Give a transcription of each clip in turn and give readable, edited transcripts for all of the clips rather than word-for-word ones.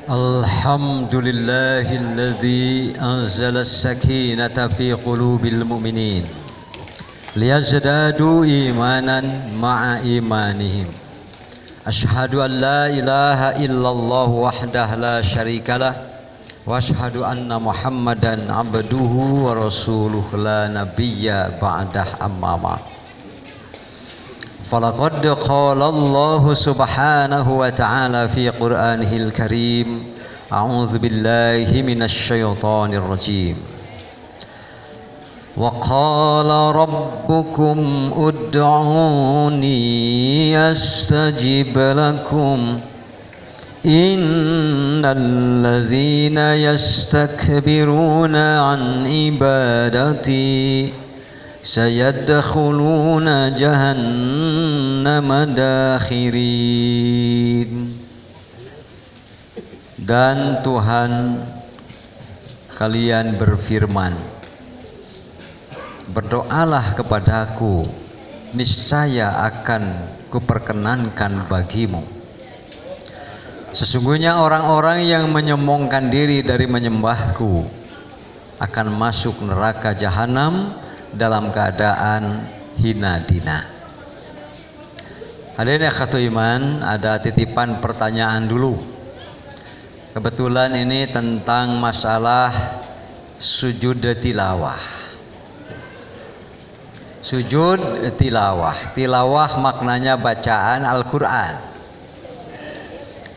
Alhamdulillahilladzi anzala as-sakinata fi qulubil mu'minin liyazdadu imanan ma'a imanihim. Ashhadu an la ilaha illallah wahdahu la syarikalah wa ashhadu anna Muhammadan abduhu wa rasuluhu la nabiyya ba'dah amma ba'd. Falaqad qala Allah subhanahu wa ta'ala fi Qur'anihil Karim. A'udzu billahi minasy syaithanir rajim. Wa qala rabbukum ud'uni astajib lakum. Innal ladzina yastakbiruna an ibadati sayadkhuluna jahannama dakhirin. Dan Tuhan kalian berfirman, berdoalah kepadaku, niscaya akan kuperkenankan bagimu. Sesungguhnya orang-orang yang menyombongkan diri dari menyembahku akan masuk neraka jahanam dalam keadaan hina dina. Hadirin ikhwatul iman, ada titipan pertanyaan dulu. Kebetulan ini tentang masalah sujud tilawah. Sujud tilawah. Tilawah maknanya bacaan Al-Quran.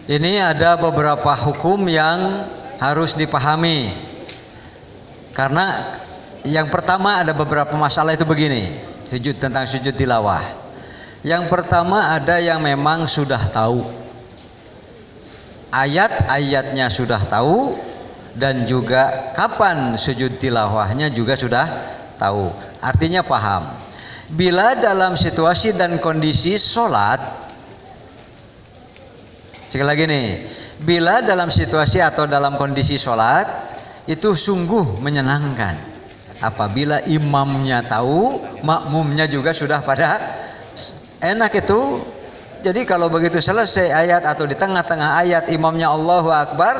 Ini ada beberapa hukum yang harus dipahami. Karena yang pertama ada beberapa masalah itu begini, tentang sujud tilawah. Yang pertama ada yang memang sudah tahu, ayat-ayatnya sudah tahu, dan juga kapan sujud tilawahnya juga sudah tahu. Artinya paham. Bila dalam situasi dan kondisi sholat, sekali lagi nih, bila dalam situasi atau dalam kondisi sholat itu sungguh menyenangkan. Apabila imamnya tahu, makmumnya juga sudah pada enak itu. Jadi kalau begitu selesai ayat atau di tengah-tengah ayat imamnya Allahu Akbar,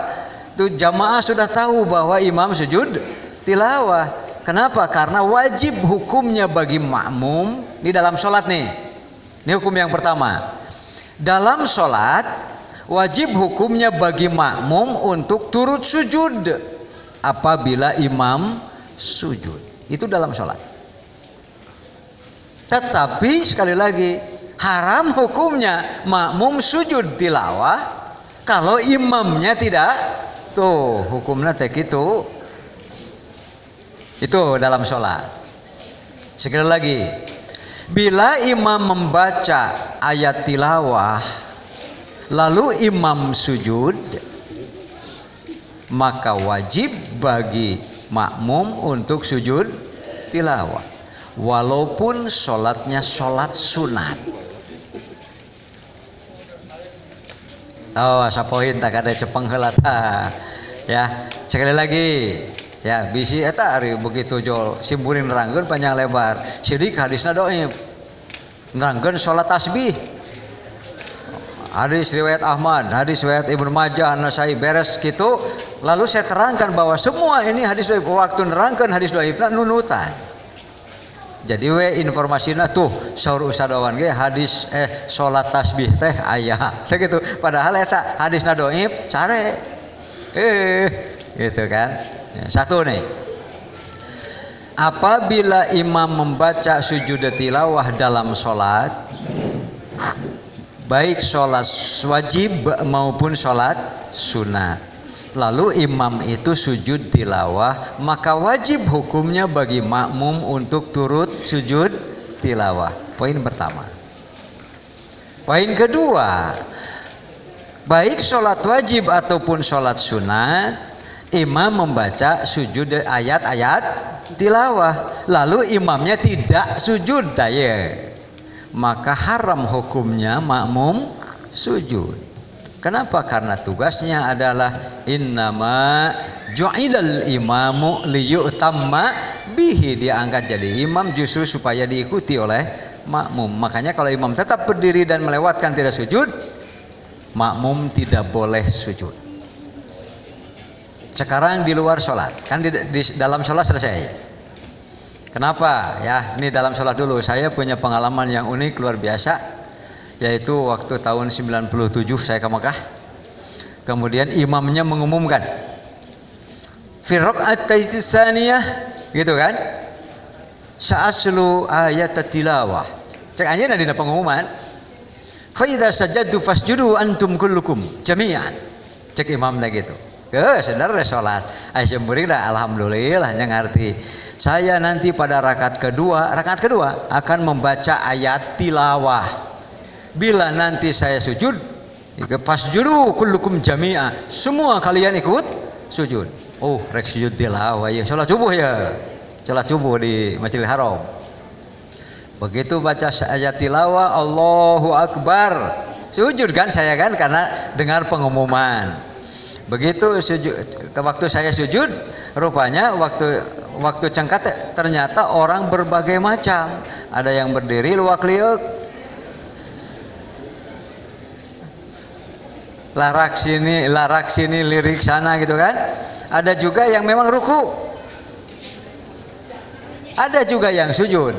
itu jamaah sudah tahu bahwa imam sujud tilawah. Kenapa? Karena wajib hukumnya bagi makmum di dalam sholat nih. Ini hukum yang pertama. Dalam sholat wajib hukumnya bagi makmum untuk turut sujud apabila imam sujud. Itu dalam sholat. Tetapi sekali lagi, haram hukumnya makmum sujud tilawah kalau imamnya tidak. Tuh hukumnya tek itu dalam sholat. Sekali lagi, bila imam membaca ayat tilawah lalu imam sujud, maka wajib bagi makmum untuk sujud tilawah walaupun sholatnya sholat sunat. Oh, sapoin tak ada cepeng heula tah. Ya, sekali lagi. Ya, bisi eta ari begitu jol simburing nerangkeun panjang lebar. Sidik hadisna dhaif. Nerangkeun sholat tasbih. Hadis riwayat Ahmad, hadis riwayat Ibnu Majah, Nasai beres gitu. Lalu saya terangkan bahwa semua ini hadis dhaif. Waktu nerangkan hadis dhaifna nunutan. Jadi informasinya tuh saur usadawan ge hadis salat tasbih teh aya. Teh gitu. Padahal eta hadisna dhaif care. Gitu kan. Satu nih. Apabila imam membaca sujud tilawah dalam salat, baik sholat wajib maupun sholat sunat, lalu imam itu sujud tilawah, maka wajib hukumnya bagi makmum untuk turut sujud tilawah. Poin pertama. Poin kedua, baik sholat wajib ataupun sholat sunat, imam membaca sujud ayat-ayat tilawah, lalu imamnya tidak sujud taya, maka haram hukumnya makmum sujud. Kenapa? Karena tugasnya adalah innama ju'ilal imamu liyu'tamma bihi, diangkat jadi imam justru supaya diikuti oleh makmum. Makanya kalau imam tetap berdiri dan melewatkan tidak sujud, makmum tidak boleh sujud. Sekarang di luar sholat, kan di dalam sholat selesai. Kenapa? Ya, ini dalam sholat dulu. Saya punya pengalaman yang unik luar biasa, yaitu waktu tahun 97 saya ke Mekah. Kemudian imamnya mengumumkan fi raq'atis tsaniyah, gitu kan? Sa'aslu ayat tilawah. Cek aja di pengumuman. Fa idza sajadtu fasjudu antum kullukum jami'an. Cek imam dah gitu. Saudara sholat. Aisyah murid dah alhamdulillah yang ngerti. Saya nanti pada rakaat kedua akan membaca ayat tilawah. Bila nanti saya sujud, fasjudu kullukum jami'a. Semua kalian ikut sujud. Oh, rek sujud tilawah ya. Salat subuh ya. Salat subuh di Masjidil Haram. Begitu baca ayat tilawah, Allahu Akbar. Sujud kan saya kan karena dengar pengumuman. Begitu sujud, waktu saya sujud, rupanya waktu cengkat ternyata orang berbagai macam. Ada yang berdiri luak liuk, larak sini, lirik sana gitu kan. Ada juga yang memang ruku, ada juga yang sujud.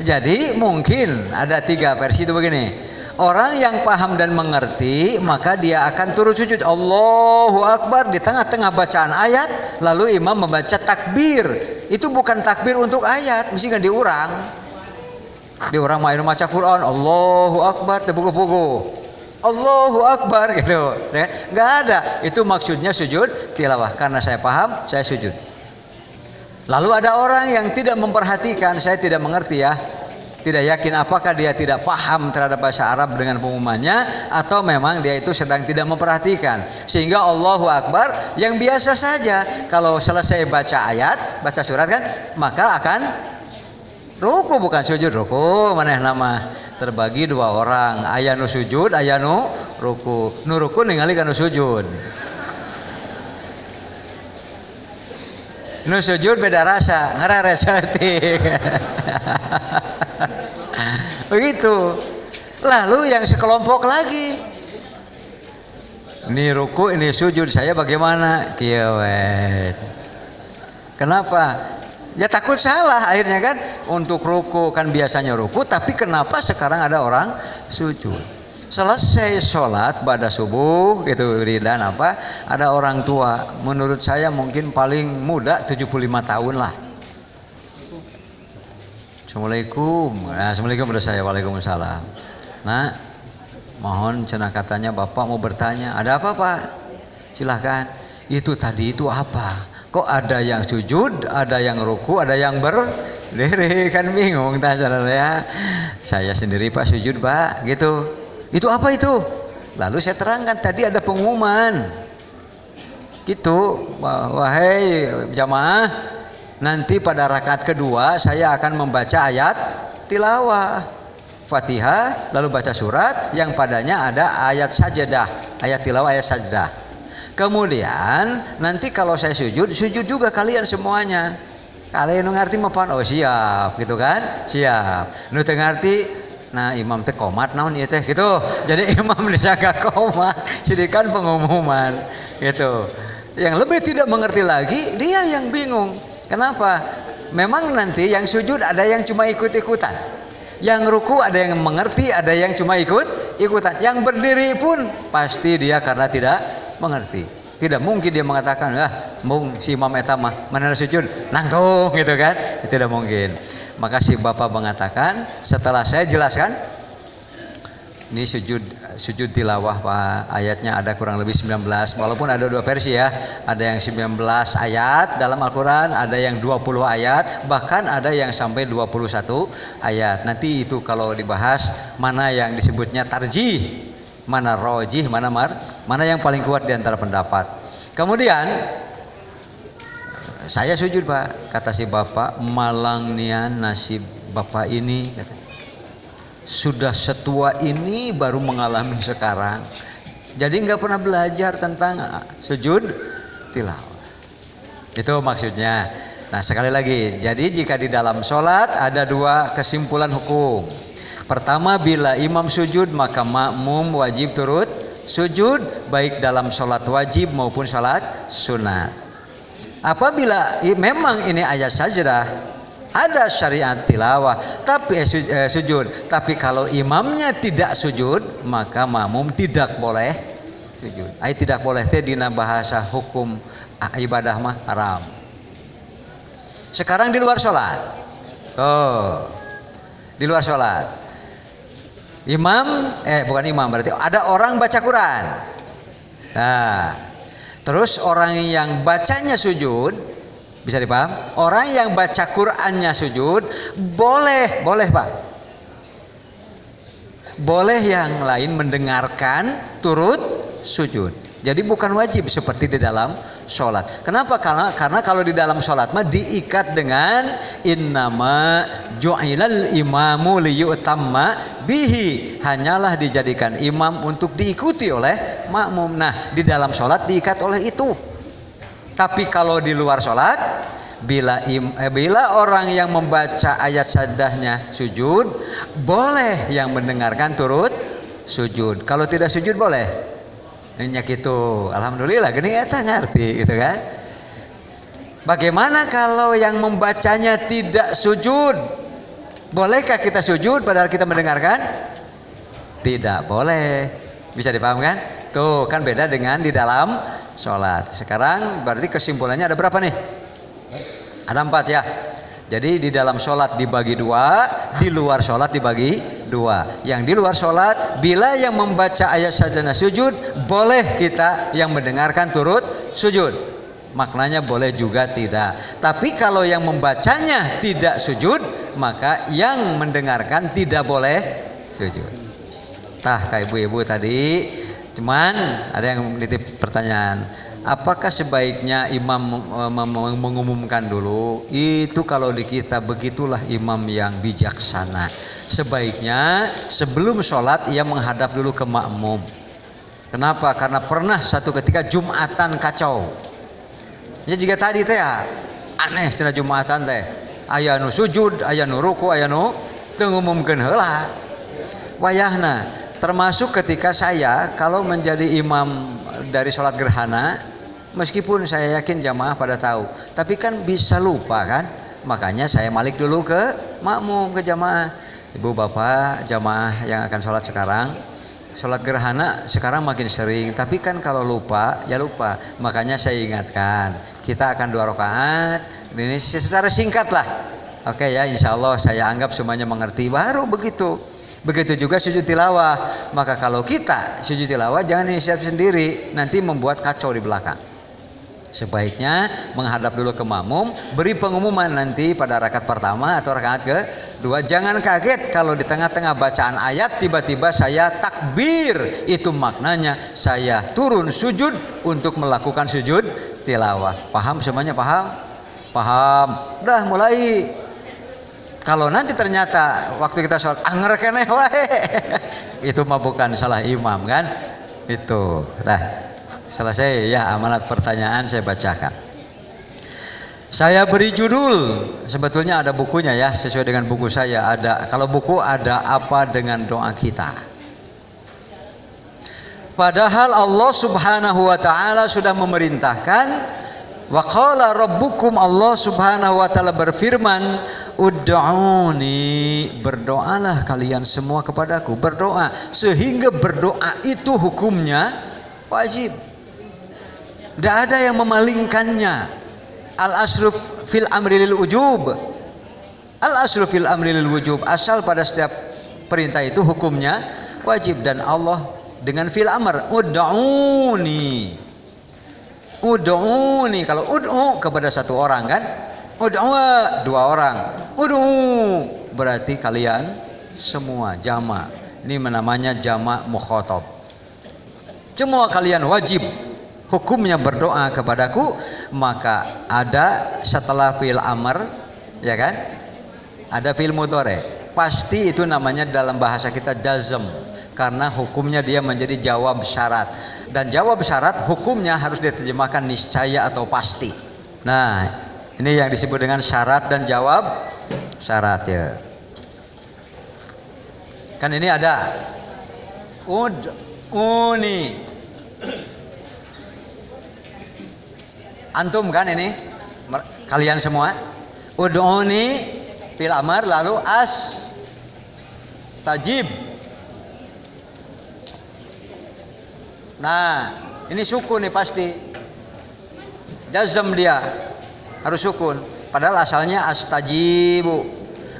Jadi mungkin ada 3 versi itu begini. Orang yang paham dan mengerti, maka dia akan turun sujud Allahu Akbar di tengah-tengah bacaan ayat, lalu imam membaca takbir. Itu bukan takbir untuk ayat, mesti kan diurang. Diurang main maca Quran, Allahu Akbar tepugu-pugu. Allahu Akbar gitu. Enggak ada. Itu maksudnya sujud tilawah. Karena saya paham, saya sujud. Lalu ada orang yang tidak memperhatikan, saya tidak mengerti ya. Tidak yakin apakah dia tidak paham terhadap bahasa Arab dengan pengumumannya atau memang dia itu sedang tidak memperhatikan. Sehingga Allahu Akbar yang biasa saja. Kalau selesai baca ayat, baca surat kan, maka akan ruku, bukan sujud. Ruku mana nama terbagi 2 orang. Aya nu sujud, aya nu ruku. Nu ruku ningali kana sujud. Nu sujud beda rasa, ngareres heuting. Begitu. Lalu yang sekelompok lagi, ini ruku, ini sujud, saya bagaimana? Kiawet. Kenapa? Ya takut salah akhirnya kan. Untuk ruku kan biasanya ruku, tapi kenapa sekarang ada orang sujud? Selesai sholat pada subuh gitu dan apa? Ada orang tua, menurut saya mungkin paling muda 75 tahun lah. Assalamualaikum. Nah, assalamualaikum udah saya. Waalaikumsalam. Nah, mohon cenah katanya bapak mau bertanya. Ada apa pak? Silahkan. Itu tadi itu apa? Kok ada yang sujud, ada yang ruku, ada yang berdiri, kan bingung tak ya. Saya sendiri pak sujud pak, gitu. Itu apa itu? Lalu saya terangkan tadi ada pengumuman. Gitu, wahai jamaah. Nanti pada rakaat kedua saya akan membaca ayat tilawah Fatihah, lalu baca surat yang padanya ada ayat sajadah, ayat tilawah, ayat sajadah. Kemudian nanti kalau saya sujud juga kalian semuanya. Kalian ngerti mapan? Oh siap, gitu kan? Siap. Nu teu ngarti, nah imam teh komat naon ieu teh gitu. Jadi imam dijaga komat, jadikan pengumuman gitu. Yang lebih tidak mengerti lagi dia yang bingung. Kenapa? Memang nanti yang sujud ada yang cuma ikut-ikutan. Yang ruku ada yang mengerti, ada yang cuma ikut-ikutan. Yang berdiri pun pasti dia karena tidak mengerti. Tidak mungkin dia mengatakan, mung si imam eta mah mana sujud nangtung gitu kan. Tidak mungkin. Maka si bapak mengatakan, setelah saya jelaskan, ini sujud tilawah Pak, ayatnya ada kurang lebih 19, walaupun ada 2 versi ya. Ada yang 19 ayat dalam Al-Quran, ada yang 20 ayat, bahkan ada yang sampai 21 ayat. Nanti itu kalau dibahas mana yang disebutnya tarjih, mana rojih, mana yang paling kuat di antara pendapat. Kemudian saya sujud Pak, kata si bapak, malang nian nasib bapak ini, kata. Sudah setua ini baru mengalami sekarang. Jadi nggak pernah belajar tentang sujud tilawah. Itu maksudnya. Nah sekali lagi, jadi jika di dalam sholat ada 2 kesimpulan hukum. Pertama, bila imam sujud maka makmum wajib turut sujud, baik dalam sholat wajib maupun sholat sunat. Apabila memang ini ayat sajdah, ada syariat tilawah, tapi sujud. Tapi kalau imamnya tidak sujud, maka makmum tidak boleh sujud. Tidak boleh teh dina bahasa hukum ibadah mah haram. Sekarang di luar sholat, di luar sholat, bukan imam, berarti ada orang baca Quran. Nah, terus orang yang bacanya sujud, bisa dipaham? Orang yang baca Qur'annya sujud, boleh Pak. Boleh yang lain mendengarkan turut sujud. Jadi bukan wajib seperti di dalam sholat. Kenapa? Karena kalau di dalam sholat mah diikat dengan innama ju'ilal imamu liyutamma bihi. Hanyalah dijadikan imam untuk diikuti oleh makmum. Nah, di dalam sholat diikat oleh itu. Tapi kalau di luar sholat, bila orang yang membaca ayat sajdahnya sujud, boleh yang mendengarkan turut sujud. Kalau tidak sujud boleh. Nyak itu, alhamdulillah, gini eta ngerti, gitu kan? Bagaimana kalau yang membacanya tidak sujud? Bolehkah kita sujud padahal kita mendengarkan? Tidak boleh. Bisa dipahamkan? Tuh kan beda dengan di dalam sholat. Sekarang berarti kesimpulannya ada berapa nih? Ada 4 ya. Jadi di dalam sholat dibagi 2, di luar sholat dibagi 2. Yang di luar sholat, bila yang membaca ayat sajdah sujud, boleh kita yang mendengarkan turut sujud. Maknanya boleh juga tidak. Tapi kalau yang membacanya tidak sujud, maka yang mendengarkan tidak boleh sujud. Tah kayak ibu-ibu tadi, cuman ada yang nitip pertanyaan. Apakah sebaiknya imam mengumumkan dulu? Itu kalau di kita begitulah imam yang bijaksana. Sebaiknya sebelum sholat ia menghadap dulu ke makmum. Kenapa? Karena pernah satu ketika Jumatan kacau. Ya jika tadi teh aneh cenah Jumatan teh. Aya nu sujud, aya nu ruku, aya nu teu ngumumkeun heula. Wayahna termasuk ketika saya kalau menjadi imam dari sholat gerhana, meskipun saya yakin jamaah pada tahu, tapi kan bisa lupa kan, makanya saya malik dulu ke makmum, ke jamaah. Ibu bapak jamaah yang akan sholat sekarang, sholat gerhana sekarang makin sering, tapi kan kalau lupa ya lupa, makanya saya ingatkan kita akan 2 rakaat ini secara singkat lah. Oke ya, insya Allah saya anggap semuanya mengerti, baru begitu. Begitu juga sujud tilawah. Maka kalau kita sujud tilawah jangan inisiatif sendiri, nanti membuat kacau di belakang. Sebaiknya menghadap dulu ke makmum, beri pengumuman nanti pada rakaat pertama atau rakaat kedua. Jangan kaget kalau di tengah-tengah bacaan ayat tiba-tiba saya takbir. Itu maknanya saya turun sujud untuk melakukan sujud tilawah. Paham semuanya? Paham? Paham. Udah mulai. Kalau nanti ternyata waktu kita sholat anger keneh wae, itu mah bukan salah imam kan? Itu. Nah, selesai ya amanat pertanyaan saya bacakan. Saya beri judul, sebetulnya ada bukunya ya, sesuai dengan buku saya ada. Kalau buku ada apa dengan doa kita? Padahal Allah Subhanahu wa taala sudah memerintahkan, wa qala rabbukum, Allah Subhanahu wa taala berfirman, ud'uni, berdoalah kalian semua kepadaku, berdoa. Sehingga berdoa itu hukumnya wajib. Tidak ada yang memalingkannya. Al-asruf fil amri lil wujub. Al-asruf fil amri lil wujub. Asal pada setiap perintah itu hukumnya wajib. Dan Allah dengan fil amr, ud'uni. Ud'uni, kalau ud'u kepada satu orang kan, ud'u 2 orang, ud'u berarti kalian semua, jama'. Ini namanya jama' mukhatab. Semua kalian wajib hukumnya berdoa kepadaku. Maka ada setelah fi'il amr, ya kan, ada fi'il mudhari. Pasti itu namanya dalam bahasa kita jazm, karena hukumnya dia menjadi jawab syarat. Dan jawab syarat hukumnya harus diterjemahkan niscaya atau pasti. Nah, ini yang disebut dengan syarat dan jawab syarat ya. Kan ini ada ud'uni. Antum kan ini Kalian semua ud'uni fil amr, lalu tajib. Nah, ini sukun nih pasti. Jazm dia harus sukun. Padahal asalnya astajibu.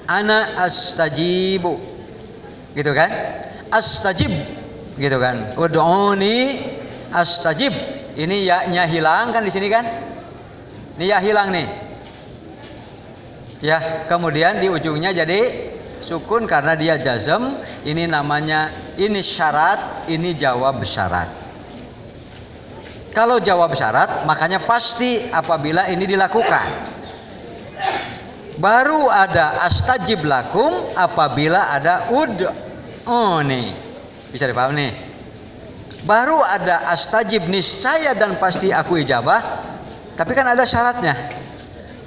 Ana astajibu. Gitu kan? Astajib. Gitu kan? Ud'uni astajib. Ini ya-nya hilang kan di sini kan? Ini ya hilang nih. Ya, kemudian di ujungnya jadi sukun karena dia jazm. Ini namanya, ini syarat, ini jawab syarat. Kalau jawab syarat, makanya pasti apabila ini dilakukan. Baru ada astajib lakum apabila ada ud'uni. Bisa dipaham nih? Baru ada astajib niscaya dan pasti aku ijabah. Tapi kan ada syaratnya.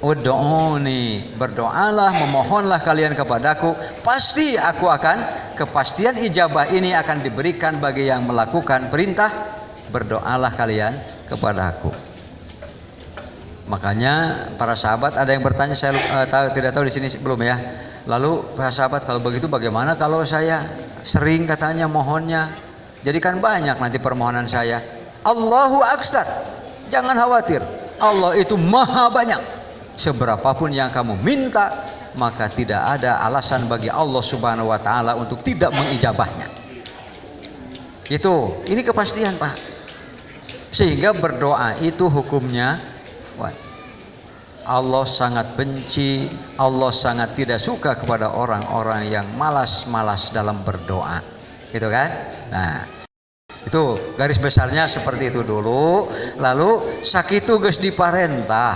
Ud'uni, berdoalah, memohonlah kalian kepadaku, pasti aku akan, kepastian ijabah ini akan diberikan bagi yang melakukan perintah, berdoalah kalian kepadaku. Makanya para sahabat ada yang bertanya, saya tidak tahu di sini belum ya. Lalu para sahabat, kalau begitu bagaimana kalau saya sering katanya mohonnya, jadikan banyak nanti permohonan saya. Allahu aksar, jangan khawatir, Allah itu maha banyak. Seberapapun yang kamu minta, maka tidak ada alasan bagi Allah Subhanahu wa taala untuk tidak mengijabahnya. Ini kepastian, Pak. Sehingga berdoa itu hukumnya Allah sangat benci, Allah sangat tidak suka kepada orang-orang yang malas-malas dalam berdoa. Gitu kan? Nah, itu garis besarnya seperti itu dulu. Lalu sakitu geus diparentah.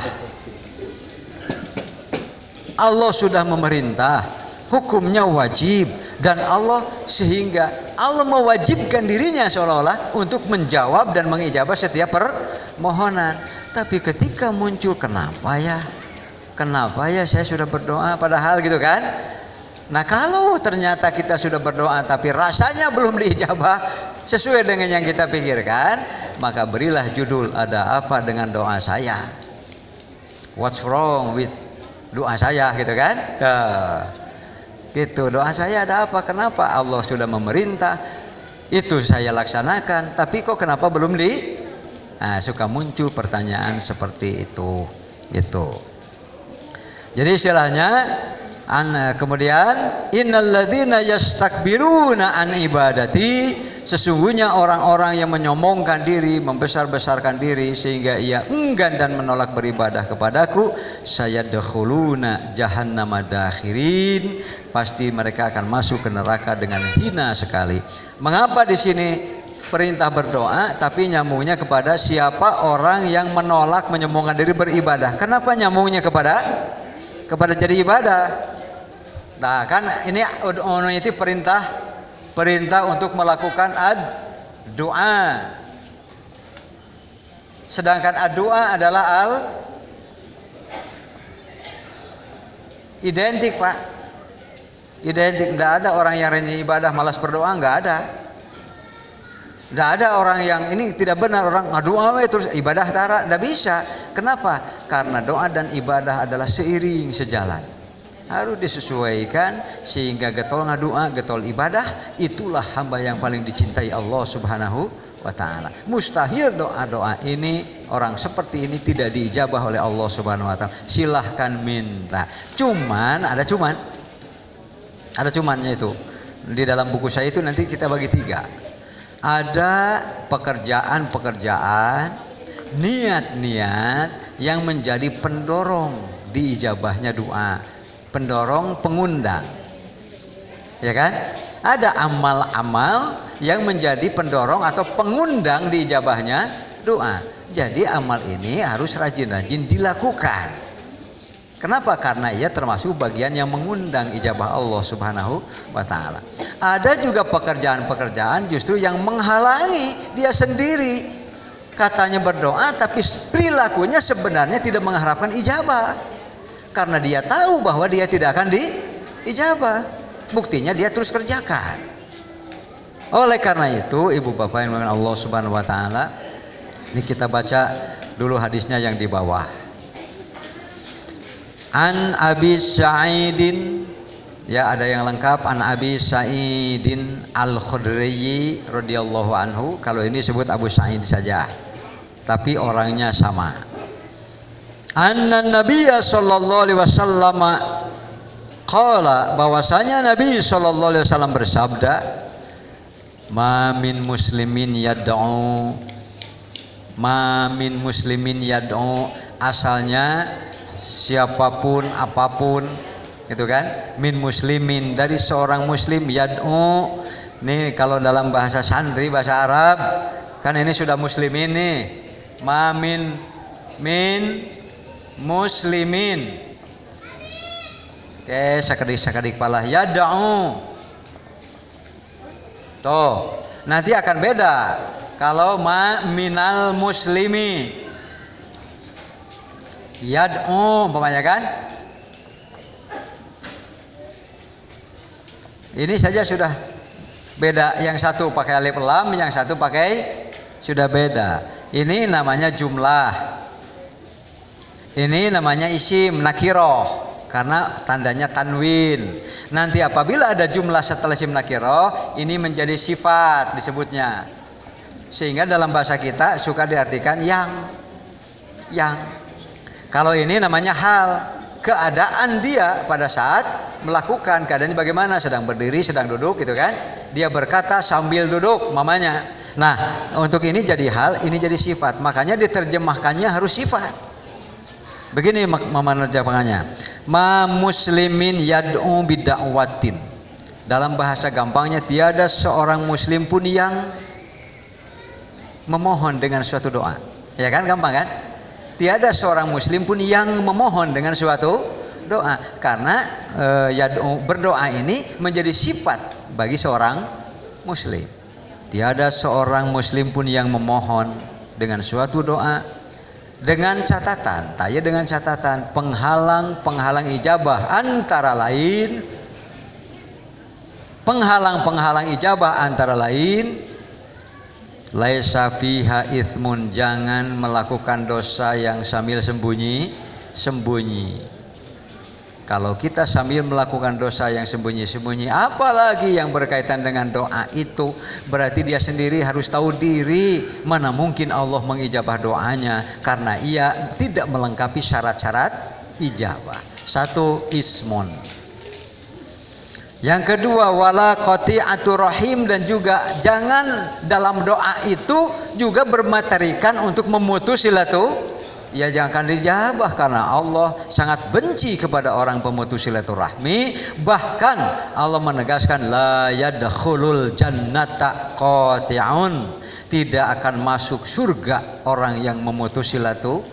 Allah sudah memerintah, hukumnya wajib, dan Allah sehingga Allah mewajibkan dirinya seolah-olah untuk menjawab dan mengijabah setiap permohonan. Tapi ketika muncul kenapa ya saya sudah berdoa padahal gitu kan. Nah, kalau ternyata kita sudah berdoa tapi rasanya belum diijabah sesuai dengan yang kita pikirkan, maka berilah judul, ada apa dengan doa saya? What's wrong with doa saya, gitu kan? Gitu, doa saya ada apa? Kenapa? Allah sudah memerintah, itu saya laksanakan, tapi kok kenapa belum suka muncul pertanyaan seperti itu, gitu. Jadi istilahnya, kemudian innalladzina yastakbiruna an ibadati, sesungguhnya orang-orang yang menyombongkan diri, membesar-besarkan diri sehingga ia enggan dan menolak beribadah kepadaku, sayadkhuluna jahannama dakhirin, pasti mereka akan masuk ke neraka dengan hina sekali. Mengapa di sini perintah berdoa tapi nyambungnya kepada siapa orang yang menolak menyombongkan diri beribadah? Kenapa nyambungnya kepada jadi ibadah? Nah, kan ini itu perintah untuk melakukan doa. Sedangkan doa adalah identik, Pak. Identik. Tidak ada orang yang rajin ibadah malas berdoa, nggak ada. Tidak ada orang yang ini tidak benar, orang doa terus ibadah tara, tidak bisa. Kenapa? Karena doa dan ibadah adalah seiring sejalan. Harus disesuaikan sehingga getol ngadoa, getol ibadah, itulah hamba yang paling dicintai Allah Subhanahu wa taala. Mustahil doa-doa ini, orang seperti ini tidak diijabah oleh Allah Subhanahu wa taala. Silahkan minta. Ada cumannya itu. Di dalam buku saya itu nanti kita bagi 3. Ada pekerjaan, niat-niat yang menjadi pendorong diijabahnya doa. Pendorong, pengundang, ya kan? Ada amal-amal yang menjadi pendorong atau pengundang diijabahnya doa. Jadi amal ini harus rajin-rajin dilakukan. Kenapa? Karena ia termasuk bagian yang mengundang ijabah Allah Subhanahu wa taala. Ada juga pekerjaan-pekerjaan justru yang menghalangi dia sendiri. Katanya berdoa tapi perilakunya sebenarnya tidak mengharapkan ijabah. Karena dia tahu bahwa dia tidak akan diijabah. Buktinya dia terus kerjakan. Oleh karena itu, ibu bapak yang dimuliakan Allah Subhanahu wa taala, ini kita baca dulu hadisnya yang di bawah. An Abi Sa'idin, ya ada yang lengkap, an Abi Sa'idin Al-Khudri radhiyallahu anhu. Kalau ini sebut Abu Sa'id saja, tapi orangnya sama. Anna Nabiyya sallallahu alaihi wasallam qala, bahwasanya Nabi sallallahu alaihi wasallam bersabda, ma min muslimin yad'u, ma min muslimin yad'u, asalnya siapapun apapun gitu kan, min muslimin dari seorang muslim, yad'u nih kalau dalam bahasa santri bahasa Arab kan ini sudah muslimin nih, ma min muslimin, oke sakadik pala yad'u tuh, nanti akan beda kalau ma minal muslimi yad'u umpamanya kan. Ini saja sudah beda, yang satu pakai alif lam, yang satu pakai, sudah beda. Ini namanya jumlah, ini namanya isim nakiroh karena tandanya tanwin. Nanti apabila ada jumlah setelah isim nakiroh, ini menjadi sifat disebutnya. Sehingga dalam bahasa kita suka diartikan yang. Kalau ini namanya hal, keadaan dia pada saat melakukan, keadaannya bagaimana, sedang berdiri, sedang duduk gitu kan, dia berkata sambil duduk mamanya. Nah untuk ini jadi hal, ini jadi sifat, makanya diterjemahkannya harus sifat. Begini mama nerjemahannya, ma muslimin yad'u bid'awatin, dalam bahasa gampangnya tiada seorang muslim pun yang memohon dengan suatu doa, ya kan, gampang kan, tiada seorang muslim pun yang memohon dengan suatu doa, karena yad'u, berdoa ini menjadi sifat bagi seorang muslim. Tiada seorang muslim pun yang memohon dengan suatu doa, dengan catatan, dengan catatan penghalang ijabah antara lain, penghalang ijabah antara lain, laisa fiha itsmun, jangan melakukan dosa yang sambil sembunyi. Kalau kita sambil melakukan dosa yang sembunyi-sembunyi, apalagi yang berkaitan dengan doa itu, berarti dia sendiri harus tahu diri, mana mungkin Allah mengijabah doanya, karena ia tidak melengkapi syarat-syarat ijabah. Satu, ismun. Yang kedua, wala qati'atur rahim, dan juga jangan dalam doa itu juga bermaterikan untuk memutus silaturahmi. Ya jangan dijabah, karena Allah sangat benci kepada orang pemutus silaturahmi. Bahkan Allah menegaskan la yadkhulul jannata qati'un, tidak akan masuk surga orang yang memutus silaturahmi.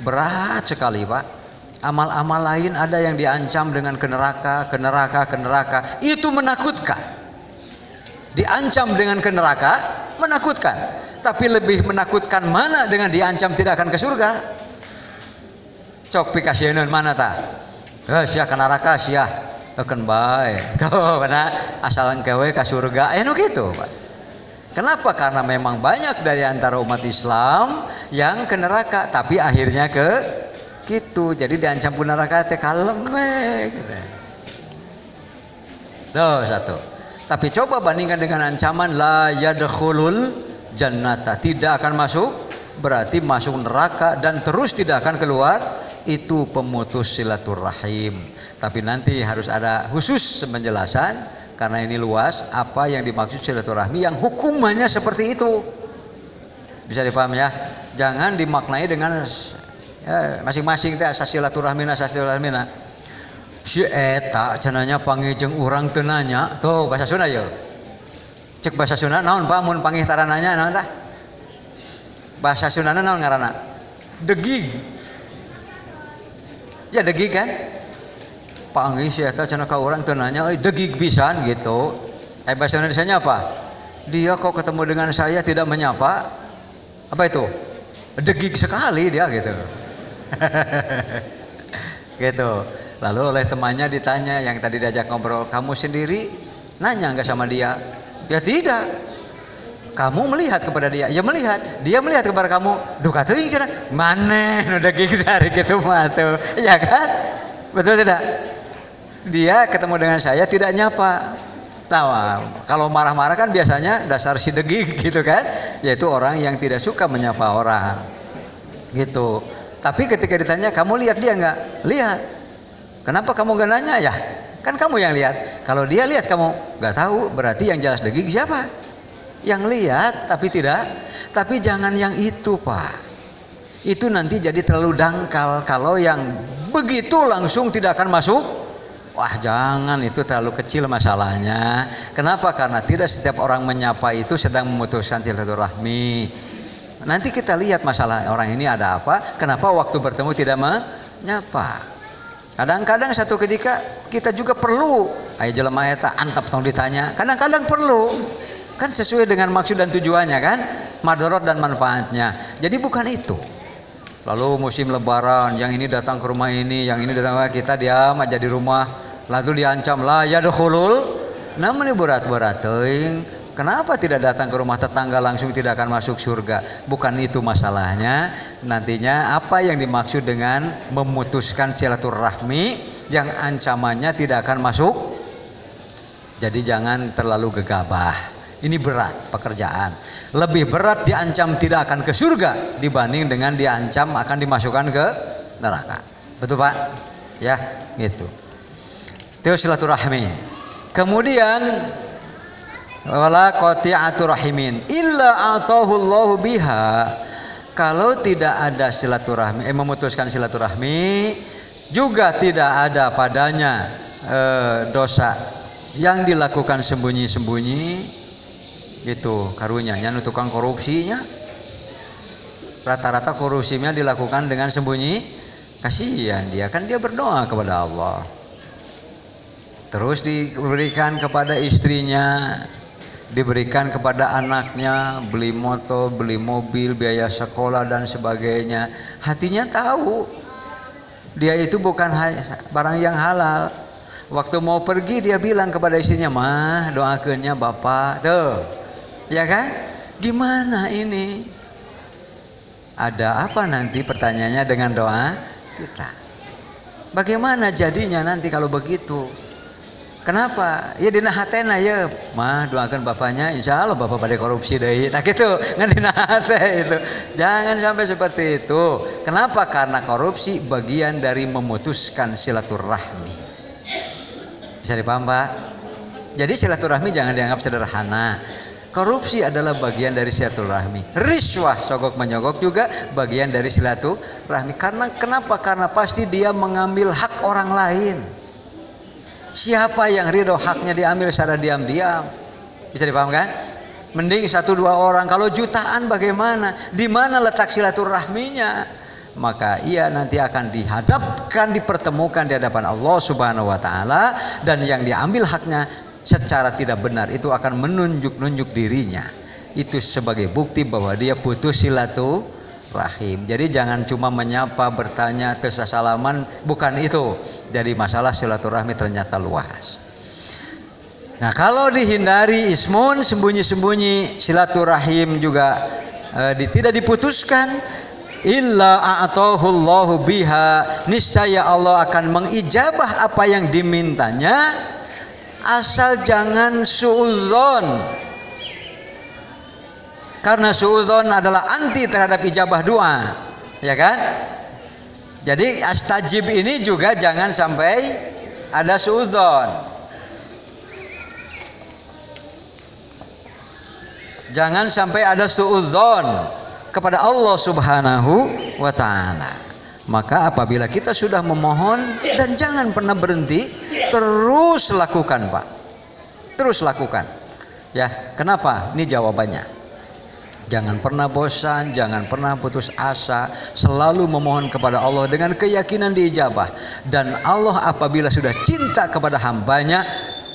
Berat sekali Pak. Amal-amal lain ada yang diancam dengan ke neraka. Itu menakutkan. Diancam dengan ke neraka menakutkan. Tapi lebih menakutkan mana dengan diancam tidak akan ke surga? Cok pikasieun mana ta? Sia ke neraka sia akan bae. Tuh mana asal engkewe ke surga anu gitu, Pak. Kenapa? Karena memang banyak dari antara umat Islam yang ke neraka tapi akhirnya ke gitu. Jadi diancam ke neraka teh kalem gitu. Tuh satu. Tapi coba bandingkan dengan ancaman la yadkhulul jannata, tidak akan masuk, berarti masuk neraka dan terus tidak akan keluar. Itu pemutus silaturahim. Tapi nanti harus ada khusus penjelasan, karena ini luas apa yang dimaksud silaturahmi yang hukumannya seperti itu. Bisa dipaham ya? Jangan dimaknai dengan ya, masing-masing teh asa silaturahmina. Si eta cenanya panggil jeung urang teu nanya. Tuh bahasa Sunda ya. Cek bahasa Sunda naon Pak mun panggih tarananya naon tah? Bahasa Sundana naon ngaranna? Degig. Ya degig kan? Panggih si eta cenah ka urang teu nanya euy degig pisan gitu. Bahasa Indonesianya apa? Dia kok ketemu dengan saya tidak menyapa. Apa itu? Degig sekali dia gitu. Gitu. Lalu oleh temannya ditanya yang tadi diajak ngobrol, kamu sendiri nanya enggak sama dia? Ya tidak. Kamu melihat kepada dia, ya melihat. Dia melihat kepada kamu, duh katuing cenah. Maneh nu degig dari kitu mah tuh. Ya kan? Betul tidak? Dia ketemu dengan saya tidak nyapa. Nah, kalau marah-marah kan biasanya dasar sidegig gitu kan, yaitu orang yang tidak suka menyapa orang gitu. Tapi ketika ditanya, kamu lihat dia nggak? Lihat. Kenapa kamu nggak nanya? Ya kan kamu yang lihat. Kalau dia lihat kamu nggak tahu, berarti yang jelas degig siapa? Yang lihat tapi tidak. Tapi jangan yang itu, Pak. Itu nanti jadi terlalu dangkal. Kalau yang begitu langsung tidak akan masuk, wah jangan, itu terlalu kecil masalahnya. Kenapa? Karena tidak setiap orang menyapa itu sedang memutuskan silaturahmi. Nanti kita lihat masalah orang ini ada apa, kenapa waktu bertemu tidak menyapa. Kadang-kadang satu ketika kita juga perlu aya jelema eta antep tong ditanya. Kadang-kadang perlu. Kan sesuai dengan maksud dan tujuannya kan, madorot dan manfaatnya. Jadi bukan itu. Lalu musim lebaran, yang ini datang ke rumah ini, yang ini datang ke kita, diam aja di rumah, lalu diancam lah ya dukhulul. Namun berat-berat teuing, kenapa tidak datang ke rumah tetangga langsung tidak akan masuk surga? Bukan itu masalahnya. Nantinya apa yang dimaksud dengan memutuskan silaturahmi yang ancamannya tidak akan masuk? Jadi jangan terlalu gegabah. Ini berat pekerjaan. Lebih berat diancam tidak akan ke surga dibanding dengan diancam akan dimasukkan ke neraka. Betul Pak? Ya, gitu. Itu silaturahmi. Kemudian wala qati'atu rahimin illa atahu Allahu biha. Kalau tidak ada silaturahmi, memutuskan silaturahmi, juga tidak ada padanya dosa yang dilakukan sembunyi-sembunyi. Gitu karunya nya tukang korupsinya, rata-rata korupsinya dilakukan dengan sembunyi. Kasihan dia, kan dia berdoa kepada Allah, terus diberikan kepada istrinya, diberikan kepada anaknya, beli motor, beli mobil, biaya sekolah dan sebagainya. Hatinya tahu dia itu bukan barang yang halal. Waktu mau pergi dia bilang kepada istrinya, mah doakannya bapak tuh. Ya kan? Gimana ini? Ada apa nanti pertanyaannya dengan doa kita? Bagaimana jadinya nanti kalau begitu? Kenapa? Ya dina hatena ya, mah doakan bapaknya, insya Allah bapak pada korupsi deh. Tak gitu, ngan dina hate itu. Jangan sampai seperti itu. Kenapa? Karena korupsi bagian dari memutuskan silaturahmi. Bisa dipaham Pak? Jadi silaturahmi jangan dianggap sederhana. Korupsi adalah bagian dari silaturahmi. Riswah, sogok menyogok juga bagian dari silaturahmi. Karena kenapa? Karena pasti dia mengambil hak orang lain. Siapa yang ridho haknya diambil secara diam-diam? Bisa dipahamkan? Mending 1-2 orang. Kalau jutaan bagaimana? Di mana letak silaturahminya? Maka ia nanti akan dihadapkan, dipertemukan di hadapan Allah Subhanahu wa taala, dan yang diambil haknya secara tidak benar itu akan menunjuk-nunjuk dirinya. Itu sebagai bukti bahwa dia putus silaturahim. Jadi jangan cuma menyapa, bertanya, tersalaman, bukan itu. Jadi masalah silaturahmi ternyata luas. Nah, kalau dihindari ismun, sembunyi-sembunyi, silaturahim juga tidak diputuskan, illa a'tahu Allahu biha, niscaya Allah akan mengijabah apa yang dimintanya. Asal jangan suudzon, karena suudzon adalah anti terhadap ijabah doa, ya kan? Jadi astajib ini juga jangan sampai ada suudzon. Jangan sampai ada suudzon kepada Allah Subhanahu wa taala. Maka apabila kita sudah memohon, dan jangan pernah berhenti, terus lakukan Pak. Terus lakukan. Ya, kenapa? Ini jawabannya. Jangan pernah bosan, jangan pernah putus asa, selalu memohon kepada Allah dengan keyakinan diijabah. Dan Allah apabila sudah cinta kepada hambanya,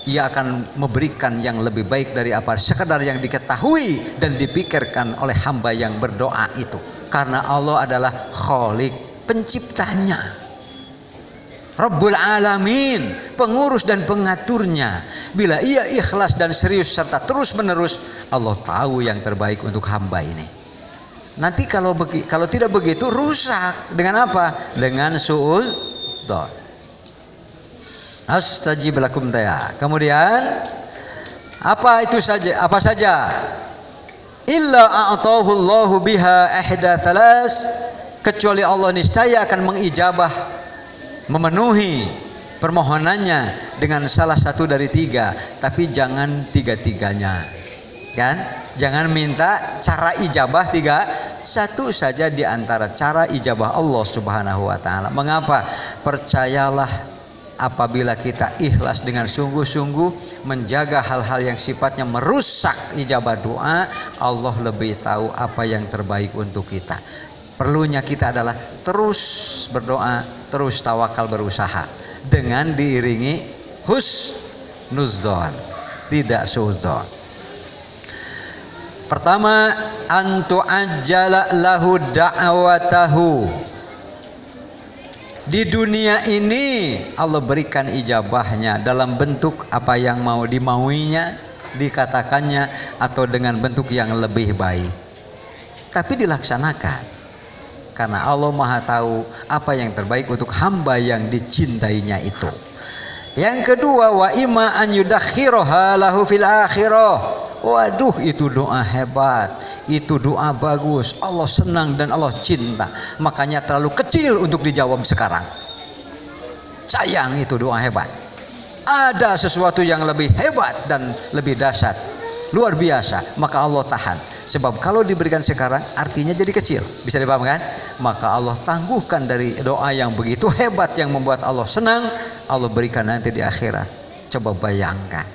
ia akan memberikan yang lebih baik dari apa sekadar yang diketahui dan dipikirkan oleh hamba yang berdoa itu. Karena Allah adalah Khaliq, penciptanya, Rabbul Alamin, pengurus dan pengaturnya. Bila ia ikhlas dan serius serta terus menerus, Allah tahu yang terbaik untuk hamba ini. Nanti kalau tidak begitu rusak. Dengan apa? Dengan suudzon. Astajib lakum taya. Kemudian apa itu saja? Apa saja? Illa a'tahu Allahu biha ihda thalas, kecuali Allah niscaya akan mengijabah, memenuhi permohonannya dengan salah satu dari tiga, tapi jangan tiga-tiganya, kan? Jangan minta cara ijabah tiga, satu saja di antara cara ijabah Allah Subhanahu wa taala. Mengapa? Percayalah, apabila kita ikhlas dengan sungguh-sungguh menjaga hal-hal yang sifatnya merusak ijabah doa, Allah lebih tahu apa yang terbaik untuk kita. Perlunya kita adalah terus berdoa, terus tawakal, berusaha dengan diiringi husnudzon, tidak suudzon. Pertama, antu ajjala lahu da'watahu. Di dunia ini Allah berikan ijabahnya dalam bentuk apa yang mau dimauinya, dikatakannya, atau dengan bentuk yang lebih baik. Tapi dilaksanakan, karena Allah Maha tahu apa yang terbaik untuk hamba yang dicintainya itu. Yang kedua, wa imma an yudakhiraha lahu fil akhirah. Waduh, itu doa hebat, itu doa bagus, Allah senang dan Allah cinta, makanya terlalu kecil untuk dijawab sekarang. Sayang, itu doa hebat. Ada sesuatu yang lebih hebat dan lebih dahsyat, luar biasa, maka Allah tahan. Sebab kalau diberikan sekarang artinya jadi kecil, bisa dipahamkan? Maka Allah tangguhkan dari doa yang begitu hebat yang membuat Allah senang, Allah berikan nanti di akhirat. Coba bayangkan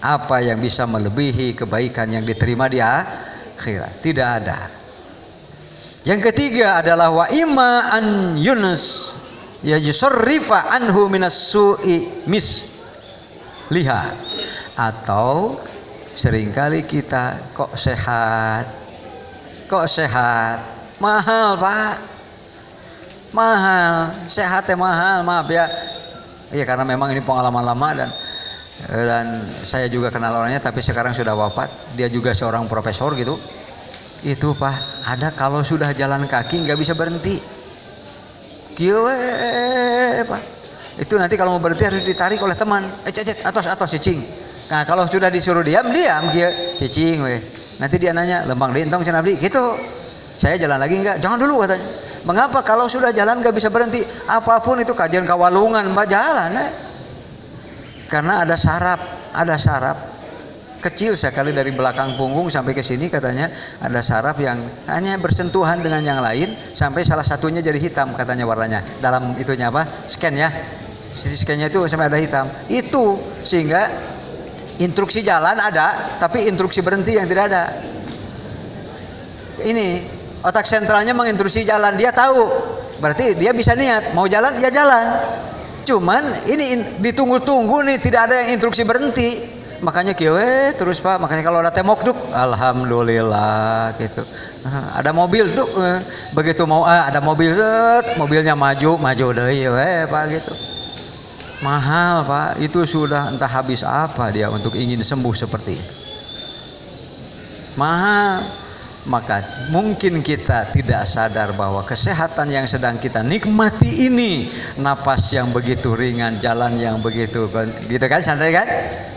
apa yang bisa melebihi kebaikan yang diterima di akhirat? Tidak ada. Yang ketiga adalah wa imma an yunus ya yusarrifa anhu minas su'i misliha. Atau seringkali kita kok sehat, mahal Pak, mahal, sehatnya mahal, maaf ya. Iya, karena memang ini pengalaman lama dan saya juga kenal orangnya, tapi sekarang sudah wafat. Dia juga seorang profesor gitu. Itu Pak, ada kalau sudah jalan kaki nggak bisa berhenti. Kieu Pak. Itu nanti kalau mau berhenti harus ditarik oleh teman. Atos cicing. Nah, kalau sudah disuruh diam kieu cicing we. Nanti dia nanya, "Lembang deui entong cenah abdi?" Gitu. Saya jalan lagi enggak? Jangan dulu katanya. Mengapa? Kalau sudah jalan nggak bisa berhenti. Apapun itu, kajian kawalungan Pak, jalan Karena ada saraf kecil sekali dari belakang punggung sampai ke sini, katanya ada saraf yang hanya bersentuhan dengan yang lain sampai salah satunya jadi hitam katanya warnanya. Dalam itunya apa? Scan ya. CT scan-nya itu sampai ada hitam. Itu sehingga instruksi jalan ada, tapi instruksi berhenti yang tidak ada. Ini otak sentralnya menginstruksi jalan, dia tahu. Berarti dia bisa niat mau jalan ya jalan. Cuman ini ditunggu-tunggu nih, tidak ada yang instruksi berhenti. Makanya kieu terus Pak. Makanya kalau ada temok duk, alhamdulillah gitu. Ada mobil duk, begitu mau ada mobil mobilnya maju deui Pak gitu. Mahal Pak, itu sudah entah habis apa dia untuk ingin sembuh seperti itu. Mahal. Maka mungkin kita tidak sadar bahwa kesehatan yang sedang kita nikmati ini, napas yang begitu ringan, jalan yang begitu gitu kan, santai kan,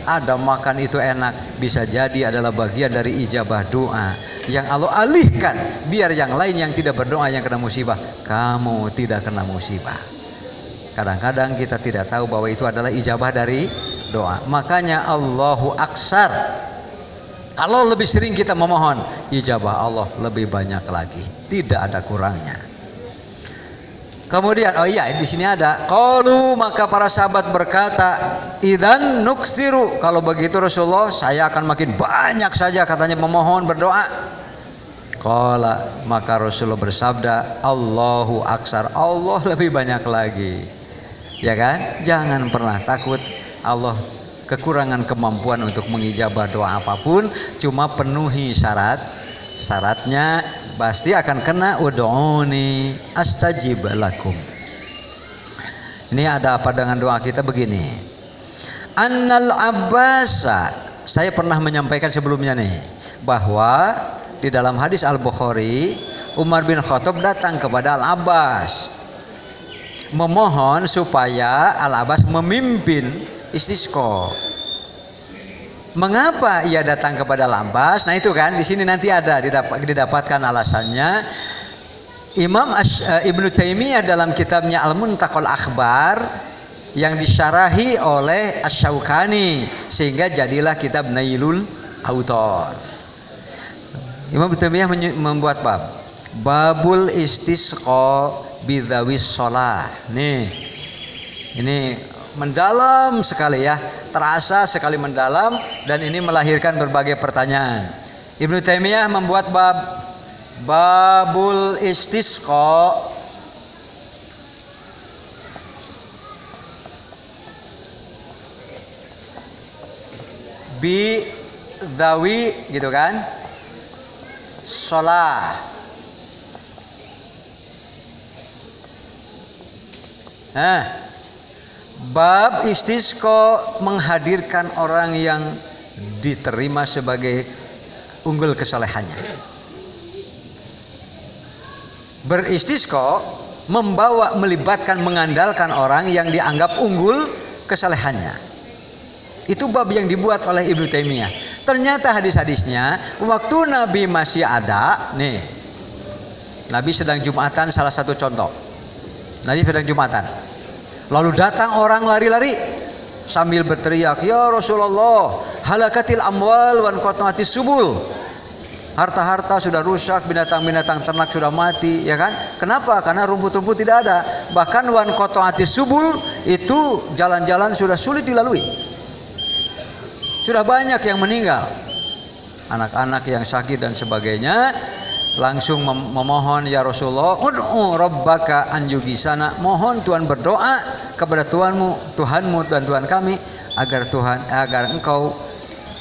ada makan itu enak, bisa jadi adalah bagian dari ijabah doa yang Allah alihkan biar yang lain yang tidak berdoa yang kena musibah, kamu tidak kena musibah. Kadang-kadang kita tidak tahu bahwa itu adalah ijabah dari doa. Makanya Allahu aksar, kalau lebih sering kita memohon, ijabah Allah lebih banyak lagi, tidak ada kurangnya. Kemudian, di sini ada qalu, maka para sahabat berkata, idzan nuksiru, kalau begitu Rasulullah, saya akan makin banyak saja katanya memohon, berdoa. Qala, maka Rasulullah bersabda, Allahu aksar, Allah lebih banyak lagi. Ya kan? Jangan pernah takut Allah kekurangan kemampuan untuk mengijabah doa apapun, cuma penuhi syaratnya pasti akan kena ud'uni astajib lakum. Ini ada apa dengan doa kita begini. Annal Abbasa, saya pernah menyampaikan sebelumnya nih, bahwa di dalam hadis Al-Bukhari, Umar bin Khattab datang kepada Al-Abbas. memohon supaya Al-Abbas memimpin istisqa. Mengapa ia datang kepada Al-Abbas? Nah itu kan di sini nanti ada didapatkan alasannya. Imam Ibnu Taimiyah dalam kitabnya Al-Muntaqal Akhbar yang disyarahi oleh Asy-Syaukani sehingga jadilah kitab Nailul Autor. Imam Ibnu Taimiyah membuat babul istisqa bidzawis shalah. Nih. Ini mendalam sekali ya, terasa sekali mendalam dan ini melahirkan berbagai pertanyaan. Ibnu Taimiyah membuat babul istisqa bi dzawi gitu kan, shalah. Bab istisqa menghadirkan orang yang diterima sebagai unggul kesalehannya. Beristisqa melibatkan, mengandalkan orang yang dianggap unggul kesalehannya. Itu bab yang dibuat oleh Ibnu Taimiyah. Ternyata hadis-hadisnya waktu Nabi masih ada, nih. Nabi sedang Jumatan, salah satu contoh. Nabi sedang Jumatan. Lalu datang orang lari-lari sambil berteriak, "Ya Rasulullah, halakatil amwal wan qata'atis subul." Harta-harta sudah rusak, binatang-binatang ternak sudah mati, ya kan? Kenapa? Karena rumput-rumput tidak ada. Bahkan wan qata'atis subul itu jalan-jalan sudah sulit dilalui. Sudah banyak yang meninggal. Anak-anak yang sakit dan sebagainya. Langsung memohon, "Ya Rasulullah, ud'u rabbaka an yugisana." Mohon Tuhan, berdoa kepada Tuhanmu dan Tuhan kami agar engkau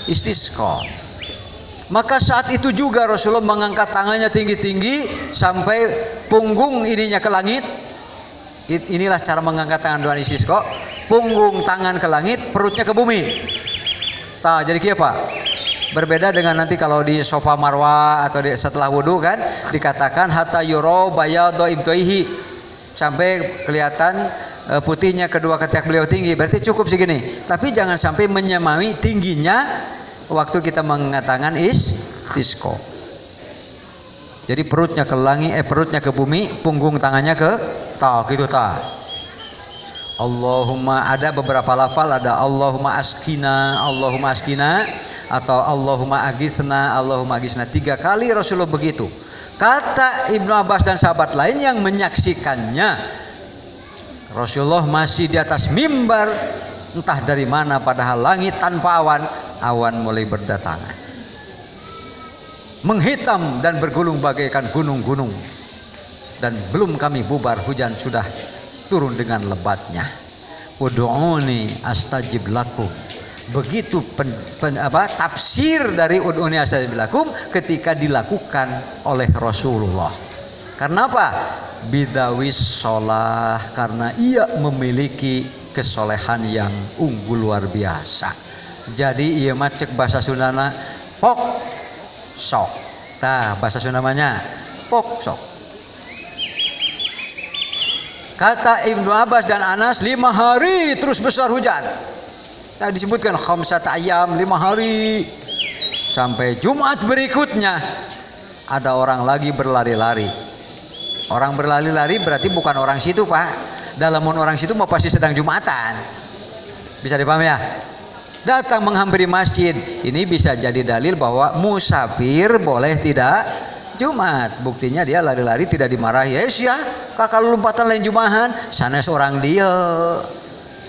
istisqa. Maka saat itu juga Rasulullah mengangkat tangannya tinggi-tinggi sampai punggung ininya ke langit. Inilah cara mengangkat tangan doa istisqa. Punggung tangan ke langit, perutnya ke bumi. Jadi apa? Berbeda dengan nanti kalau di Safa Marwah atau setelah wudu kan dikatakan hatta yuro bayadho ibtoihi, sampai kelihatan putihnya kedua ketiak beliau tinggi, berarti cukup segini. Tapi jangan sampai menyamai tingginya waktu kita mengatakan istisqa. Jadi perutnya ke langit, perutnya ke bumi, punggung tangannya ke gitu. Allahumma, ada beberapa lafal, ada Allahumma askina atau Allahumma agithna, Allahumma agithna. 3 kali Rasulullah begitu. Kata Ibnu Abbas dan sahabat lain yang menyaksikannya, Rasulullah masih di atas mimbar, entah dari mana, padahal langit tanpa awan mulai berdatangan, menghitam dan bergulung bagaikan gunung-gunung, dan belum kami bubar hujan sudah turun dengan lebatnya. Ud'uni astajib lakum. Begitu tafsir dari ud'uni astajib lakum ketika dilakukan oleh Rasulullah. Karena apa? Bidawis sholah, karena ia memiliki kesolehan yang unggul luar biasa. Jadi ia macek bahasa Sundana pok sok. Bahasa Sundamanya pok sok. Kata Ibnu Abbas dan Anas, 5 hari terus besar hujan. Nah, disebutkan khamsat ayyam, 5 hari. Sampai Jumat berikutnya ada orang lagi berlari-lari. Orang berlari-lari berarti bukan orang situ, Pak. Dalam orang situ mau pasti sedang Jumatan. Bisa dipahami ya? Datang menghampiri masjid. Ini bisa jadi dalil bahwa musafir boleh tidak Jumat. Buktinya dia lari-lari tidak dimarahi. Ya, kakak lompatan lain Jumahan, sana seorang dia.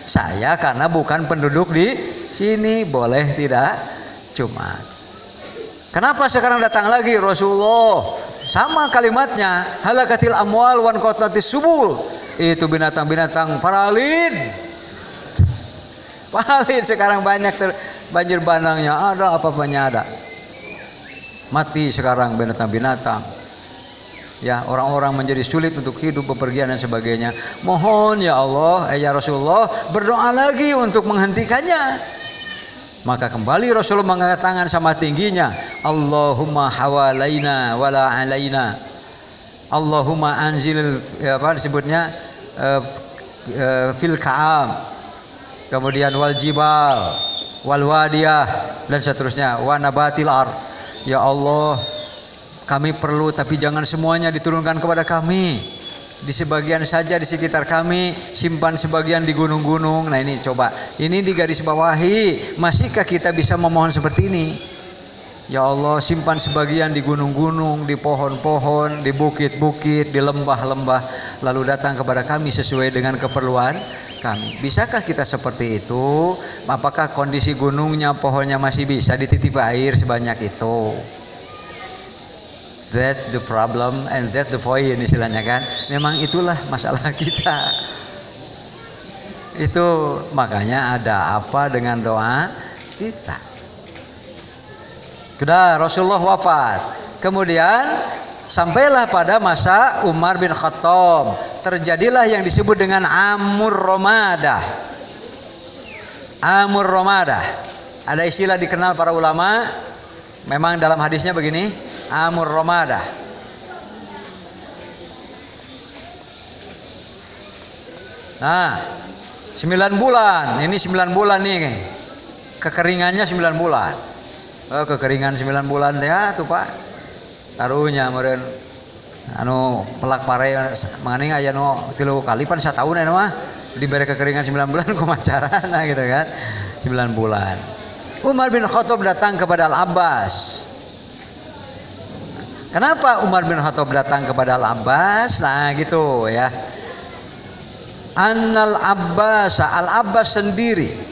Saya karena bukan penduduk di sini boleh tidak Jumat. Kenapa sekarang datang lagi Rasulullah? Sama kalimatnya, halakatil amwal wan qatatis subul. Itu binatang-binatang paralid. Paralid sekarang banyak banjir bandangnya ada, apa-apanya ada. Mati sekarang binatang-binatang. Ya, orang-orang menjadi sulit untuk hidup, bepergian dan sebagainya. Mohon ya Allah, ya Rasulullah, berdoa lagi untuk menghentikannya. Maka kembali Rasulullah mengangkat tangan sama tingginya, Allahumma hawalaina wala alaina. Allahumma anzil, apa disebutnya, fil ka'am, kemudian wal jibal, wal wadiyah, dan seterusnya, wa nabatil ar. Ya Allah, kami perlu, tapi jangan semuanya diturunkan kepada kami. Di sebagian saja di sekitar kami, simpan sebagian di gunung-gunung. Nah ini coba, ini digaris bawahi. Masihkah kita bisa memohon seperti ini? Ya Allah, simpan sebagian di gunung-gunung, di pohon-pohon, di bukit-bukit, di lembah-lembah, lalu datang kepada kami sesuai dengan keperluan kami. Bisakah kita seperti itu? Apakah kondisi gunungnya, pohonnya masih bisa dititipi air sebanyak itu? That's the problem and that's the point, istilahnya kan. Memang itulah masalah kita. Itu makanya ada apa dengan doa kita. Sudah Rasulullah wafat. Kemudian sampailah pada masa Umar bin Khattab. Terjadilah yang disebut dengan Amur Ramadah. Amur Ramadah. Ada istilah dikenal para ulama. Memang dalam hadisnya begini, Amur Ramadah. Nah, 9 bulan. Ini 9 bulan nih. Kekeringannya 9 bulan. Oh, kekeringan 9 bulan teh tuh Pak. Taruhnya meureun anu pelak pare manganing aya nu 3 kali pan satahun aya mah dibere kekeringan 9 bulan kumaha carana gitu kan. 9 bulan. Umar bin Khattab datang kepada Al-Abbas. Kenapa Umar bin Khattab datang kepada Al-Abbas? Nah gitu ya. Annal Abbas, Al-Abbas sendiri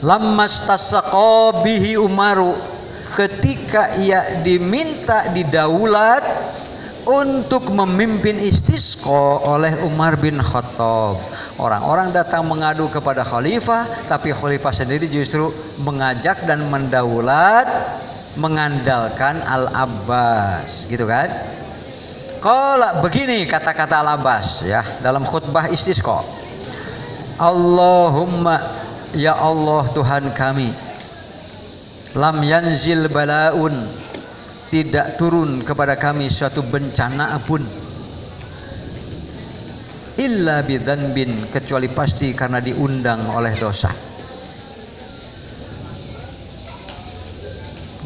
lammas tasaqqa bihi Umaru, ketika ia diminta didaulat untuk memimpin istisqa oleh Umar bin Khattab. Orang-orang datang mengadu kepada khalifah, tapi khalifah sendiri justru mengajak dan mendaulat mengandalkan Al-Abbas, gitu kan? Qala, begini kata-kata Al-Abbas ya dalam khutbah istisqa. Allahumma, ya Allah Tuhan kami, lam yanzil balaun, tidak turun kepada kami suatu bencana pun, illa bidzanbin, kecuali pasti karena diundang oleh dosa.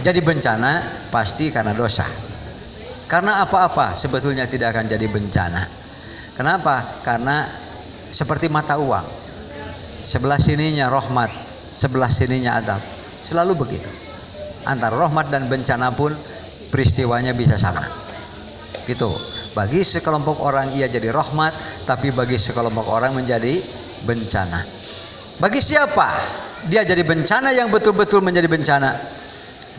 Jadi bencana pasti karena dosa. Karena apa-apa sebetulnya tidak akan jadi bencana. Kenapa? Karena seperti mata uang, sebelah sininya rahmat, sebelah sininya azab. Selalu begitu. Antara rahmat dan bencana pun peristiwanya bisa sama. Gitu. Bagi sekelompok orang ia jadi rahmat, tapi bagi sekelompok orang menjadi bencana. Bagi siapa dia jadi bencana yang betul-betul menjadi bencana?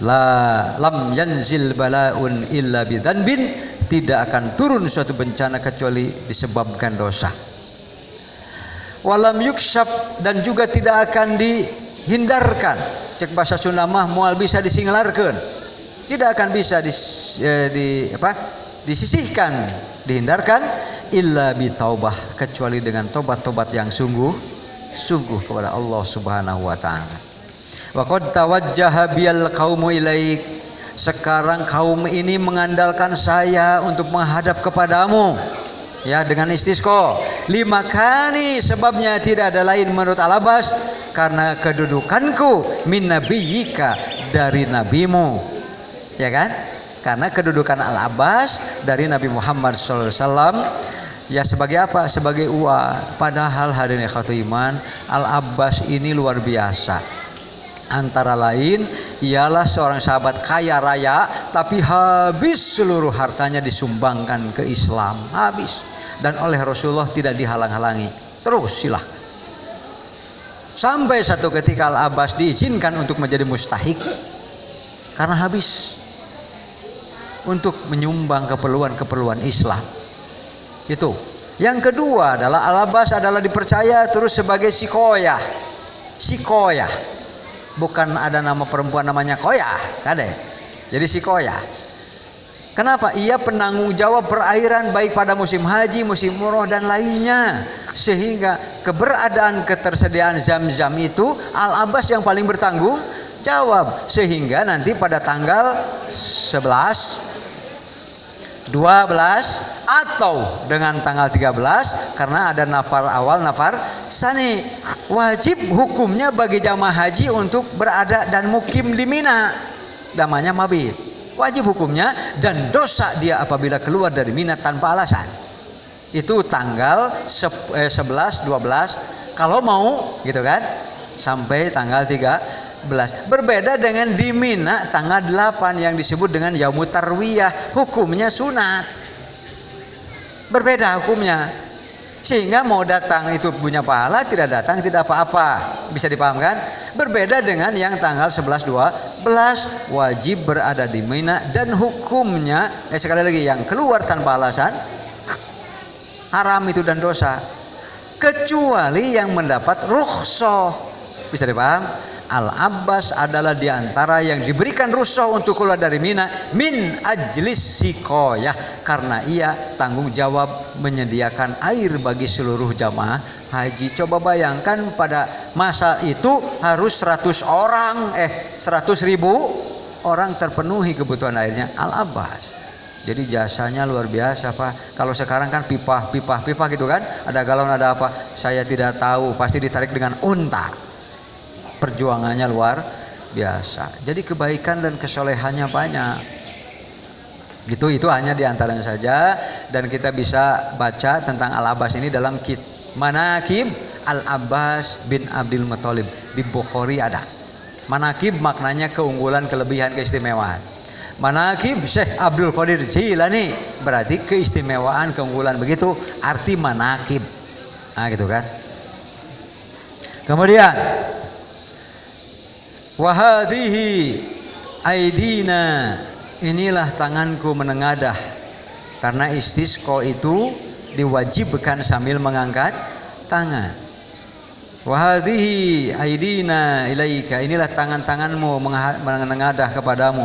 La lam yanzil balaun illa bidzanbin, tidak akan turun suatu bencana kecuali disebabkan dosa. Walam yuksyaf, dan juga tidak akan dihindarkan. Cek bahasa Sunda mah moal bisa disinglarkeun. Tidak akan bisa disisihkan, dihindarkan, illa bitaubah, kecuali dengan tobat-tobat yang sungguh kepada Allah Subhanahu wa taala. Wa qad tawajjaha biyal qaumu ilaik, sekarang kaum ini mengandalkan saya untuk menghadap kepadamu. Ya, dengan istisqa. Limakani, sebabnya tidak ada lain menurut Al-Abbas, karena kedudukanku min nabiyyika, dari nabimu. Ya kan? Karena kedudukan Al-Abbas dari Nabi Muhammad SAW. Ya sebagai apa? Sebagai uwa. Padahal hadirin ikhwatul iman, Al-Abbas ini luar biasa. Antara lain ialah seorang sahabat kaya raya, tapi habis seluruh hartanya disumbangkan ke Islam, habis. Dan oleh Rasulullah tidak dihalang-halangi, terus silahkan. Sampai satu ketika Al-Abbas diizinkan untuk menjadi mustahik karena habis untuk menyumbang keperluan Islam. Itu. Yang kedua adalah Al-Abbas adalah dipercaya terus sebagai sikoyah. Bukan ada nama perempuan namanya Koyah, kade. Jadi sikoyah. Kenapa? Ia penanggung jawab perairan baik pada musim haji, musim umroh dan lainnya. Sehingga keberadaan ketersediaan Zam-Zam itu Al-Abbas yang paling bertanggung jawab. Sehingga nanti pada tanggal 11 atau dengan tanggal 13 karena ada nafar awal nafar sani. Wajib hukumnya bagi jamaah haji untuk berada dan mukim di Mina, namanya mabit. Wajib hukumnya dan dosa dia apabila keluar dari Mina tanpa alasan. Itu tanggal 11, 12 kalau mau gitu kan, sampai tanggal 13. Berbeda dengan di Mina tanggal 8 yang disebut dengan Yaumut Tarwiyah, hukumnya sunat. Berbeda hukumnya. Sehingga mau datang itu punya pahala, tidak datang tidak apa-apa. Bisa dipahamkan? Berbeda dengan yang tanggal 11, 12 wajib berada di Mina dan hukumnya sekali lagi yang keluar tanpa alasan haram itu dan dosa. Kecuali yang mendapat rukhsah. Bisa dipaham? Al-Abbas adalah diantara yang diberikan rukhsah untuk keluar dari Mina min ajlis sikoyah, karena ia tanggung jawab menyediakan air bagi seluruh jamaah haji. Coba bayangkan pada masa itu harus 100 ribu orang terpenuhi kebutuhan airnya. Al-Abbas. Jadi jasanya luar biasa Pak. Kalau sekarang kan pipa gitu kan, ada galon ada apa, saya tidak tahu, pasti ditarik dengan unta. Perjuangannya luar biasa. Jadi kebaikan dan kesolehannya banyak. Itu hanya diantaranya saja, dan kita bisa baca tentang Al-Abbas ini dalam Manaqib Al-Abbas bin Abdul Muthalib di Bukhari ada. Manaqib maknanya keunggulan, kelebihan, keistimewaan. Manaqib Syekh Abdul Qadir Jilani berarti keistimewaan, keunggulan, begitu arti manaqib. Nah gitu kan. Kemudian wahadihi aidina, inilah tanganku menengadah, karena istisqa itu diwajibkan sambil mengangkat tangan. Wahadihi aidina ilaika, inilah tangan-tanganmu menengadah kepadamu,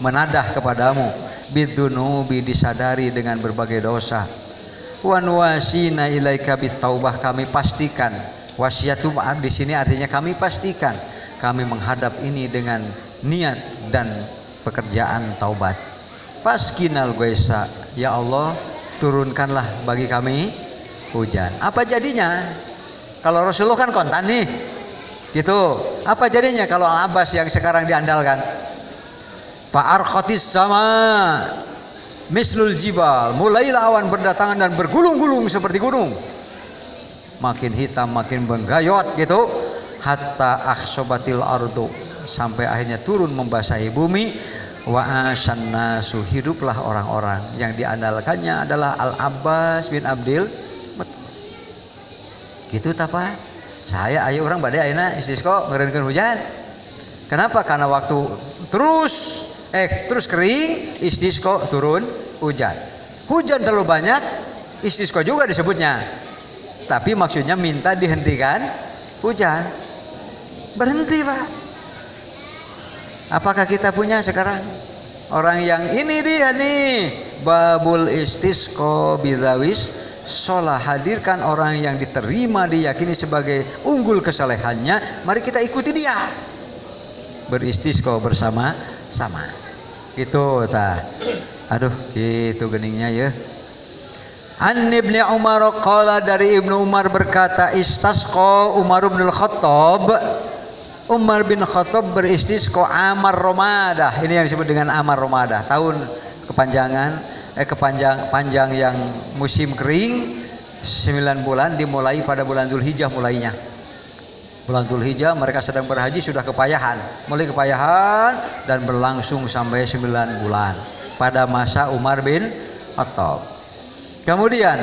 menadah kepadamu, bidunubi, disadari dengan berbagai dosa. Wan wasina ilaika bitaubah, kami pastikan. Wasiatu di sini artinya kami pastikan, kami menghadap ini dengan niat dan pekerjaan taubat. Faskinal goisa, ya Allah turunkanlah bagi kami hujan. Apa jadinya? Kalau Rasulullah kan kontan nih, gitu. Apa jadinya kalau Al-Abbas yang sekarang diandalkan? Fa'arqatis sama mislul jibal, mulailah awan berdatangan dan bergulung-gulung seperti gunung. Makin hitam, makin menggayot gitu. Hatta akhsobatil ardu, sampai akhirnya turun membasahi bumi. Wa asannasu, hiduplah orang-orang yang diandalkannya adalah Al-Abbas bin Abdul Muthalib. Gitu tapa? Saya ayo orang badai ayeuna istisqa ngeureunkeun hujan. Kenapa? Karena waktu terus kering, istisqa turun hujan. Hujan terlalu banyak, istisqa juga disebutnya. Tapi maksudnya minta dihentikan hujan. Berhenti Pak. Apakah kita punya sekarang orang yang ini dia nih, babul istisqa bidawis sholah, hadirkan orang yang diterima diyakini sebagai unggul kesalehannya, mari kita ikuti dia beristisqa bersama-sama. Gitu tah. Aduh, itu geningnya ya. An Ibnu Umar qala, dari Ibnu Umar berkata, istasqa Umar bin Khattab. Umar bin Khattab beristisqa Amar Ramadah. Ini yang disebut dengan Amar Ramadah. Tahun panjang yang musim kering 9 bulan, dimulai pada bulan Dzulhijjah mulainya. Bulan Dzulhijjah mereka sedang berhaji, sudah kepayahan. Mulai kepayahan dan berlangsung sampai 9 bulan pada masa Umar bin Khattab. Kemudian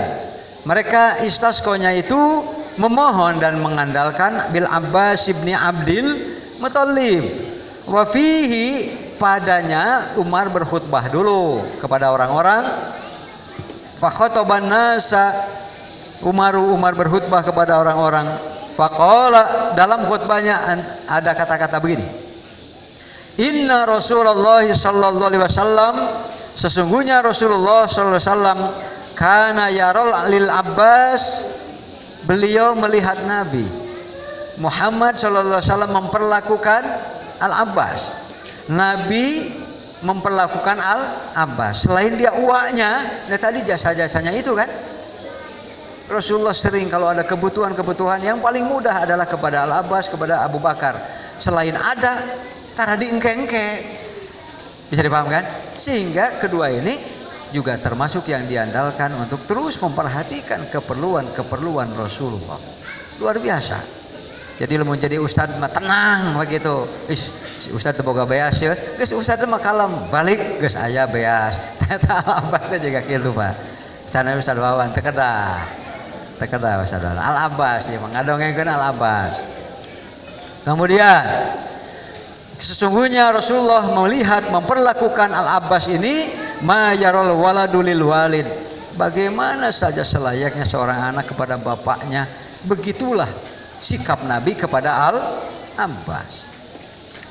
mereka istasqonya itu memohon dan mengandalkan bil Abbas ibni Abdul Muthalib. Wa fihi, padanya Umar berkhutbah dulu kepada orang-orang. Fa khataban nasa, Umar berkhutbah kepada orang-orang. Faqala, dalam khutbahnya ada kata-kata begini. Inna Rasulullah sallallahu alaihi wasallam, sesungguhnya Rasulullah sallallahu alaihi wasallam kana yarol lil Abbas, beliau melihat Nabi Muhammad sallallahu alaihi wasallam memperlakukan Al-Abbas. Nabi memperlakukan Al-Abbas. Selain dia uaknya, nah tadi jasa-jasanya itu kan. Rasulullah sering kalau ada kebutuhan-kebutuhan yang paling mudah adalah kepada Al-Abbas, kepada Abu Bakar. Selain ada, tara diengke-engke. Bisa dipahamkan? Sehingga kedua ini juga termasuk yang diandalkan untuk terus memperhatikan keperluan Rasulullah. Luar biasa. Jadi mau jadi ustad mah tenang begitu. Ustad boga beas ya. Geus ustad mah kalem, balik geus aya beas. Tata Al-Abbas juga kitu, Pak. Cenah Ustad Wawan teu kedah Ustad Wawan. Al-Abbas ya ngadongengkeun Al-Abbas. Kemudian sesungguhnya Rasulullah melihat memperlakukan Al-Abbas ini mayarul waladulil walid. Bagaimana saja selayaknya seorang anak kepada bapaknya, begitulah sikap Nabi kepada Al-Abbas.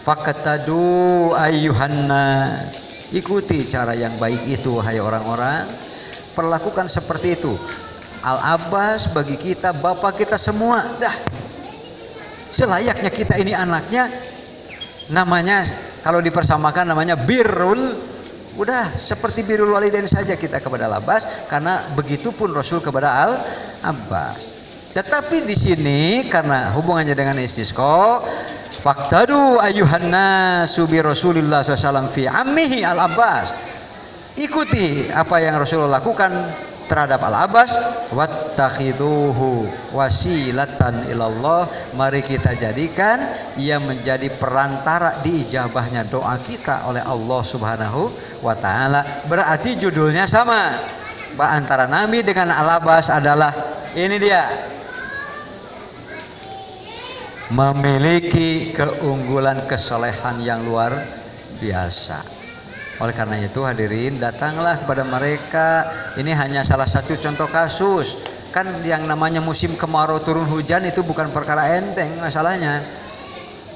Faqatadu ayyuhanna, ikuti cara yang baik itu hai orang-orang, perlakukan seperti itu. Al-Abbas bagi kita bapak kita semua, dah selayaknya kita ini anaknya, namanya kalau dipersamakan namanya birrul, udah seperti birrul walidain saja kita kepada Al-Abbas, karena begitupun Rasul kepada Al-Abbas. Tetapi di sini karena hubungannya dengan istisqa, faqtadu ayyuhan nasu bi Rasulillah sallallahu fi ammihi Al-Abbas. Ikuti apa yang Rasulullah lakukan terhadap Al-Abbas, wattakhiduhu wasilatan ilallah. Mari kita jadikan ia menjadi perantara diijabahnya doa kita oleh Allah Subhanahu wa taala. Berarti judulnya sama. Antara Nabi dengan Al-Abbas adalah ini dia, memiliki keunggulan kesolehan yang luar biasa. Oleh karena itu hadirin, datanglah kepada mereka. Ini hanya salah satu contoh kasus. Kan yang namanya musim kemarau turun hujan itu bukan perkara enteng masalahnya.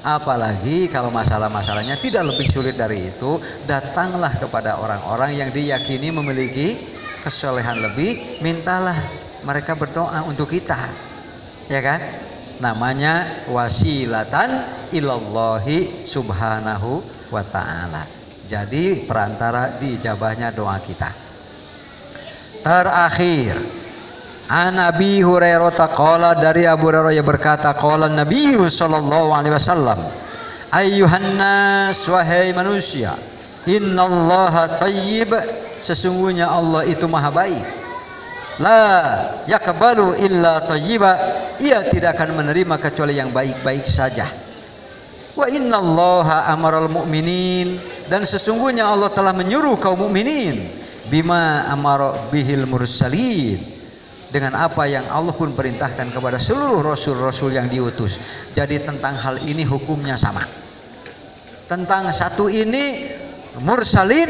Apalagi kalau masalah-masalahnya tidak lebih sulit dari itu, datanglah kepada orang-orang yang diyakini memiliki kesolehan lebih, mintalah mereka berdoa untuk kita. Ya kan? Namanya wasilatan ilallahi subhanahu wa ta'ala. Jadi perantara diijabahnya doa kita. Terakhir, an Abi Hurairah taqala, dari Abu Hurairah yang berkata, qala Nabi sallallahu alaihi wasallam, ayyuhan nas, wahai manusia, innallaha thayyib, sesungguhnya Allah itu maha baik. La yaqbalu illa thayyiba, ia tidak akan menerima kecuali yang baik-baik saja. Wa innallaha amaral mu'minin, dan sesungguhnya Allah telah menyuruh kaum mukminin bima amara bihil mursalin, dengan apa yang Allah pun perintahkan kepada seluruh rasul-rasul yang diutus. Jadi tentang hal ini hukumnya sama. Tentang satu ini mursalin,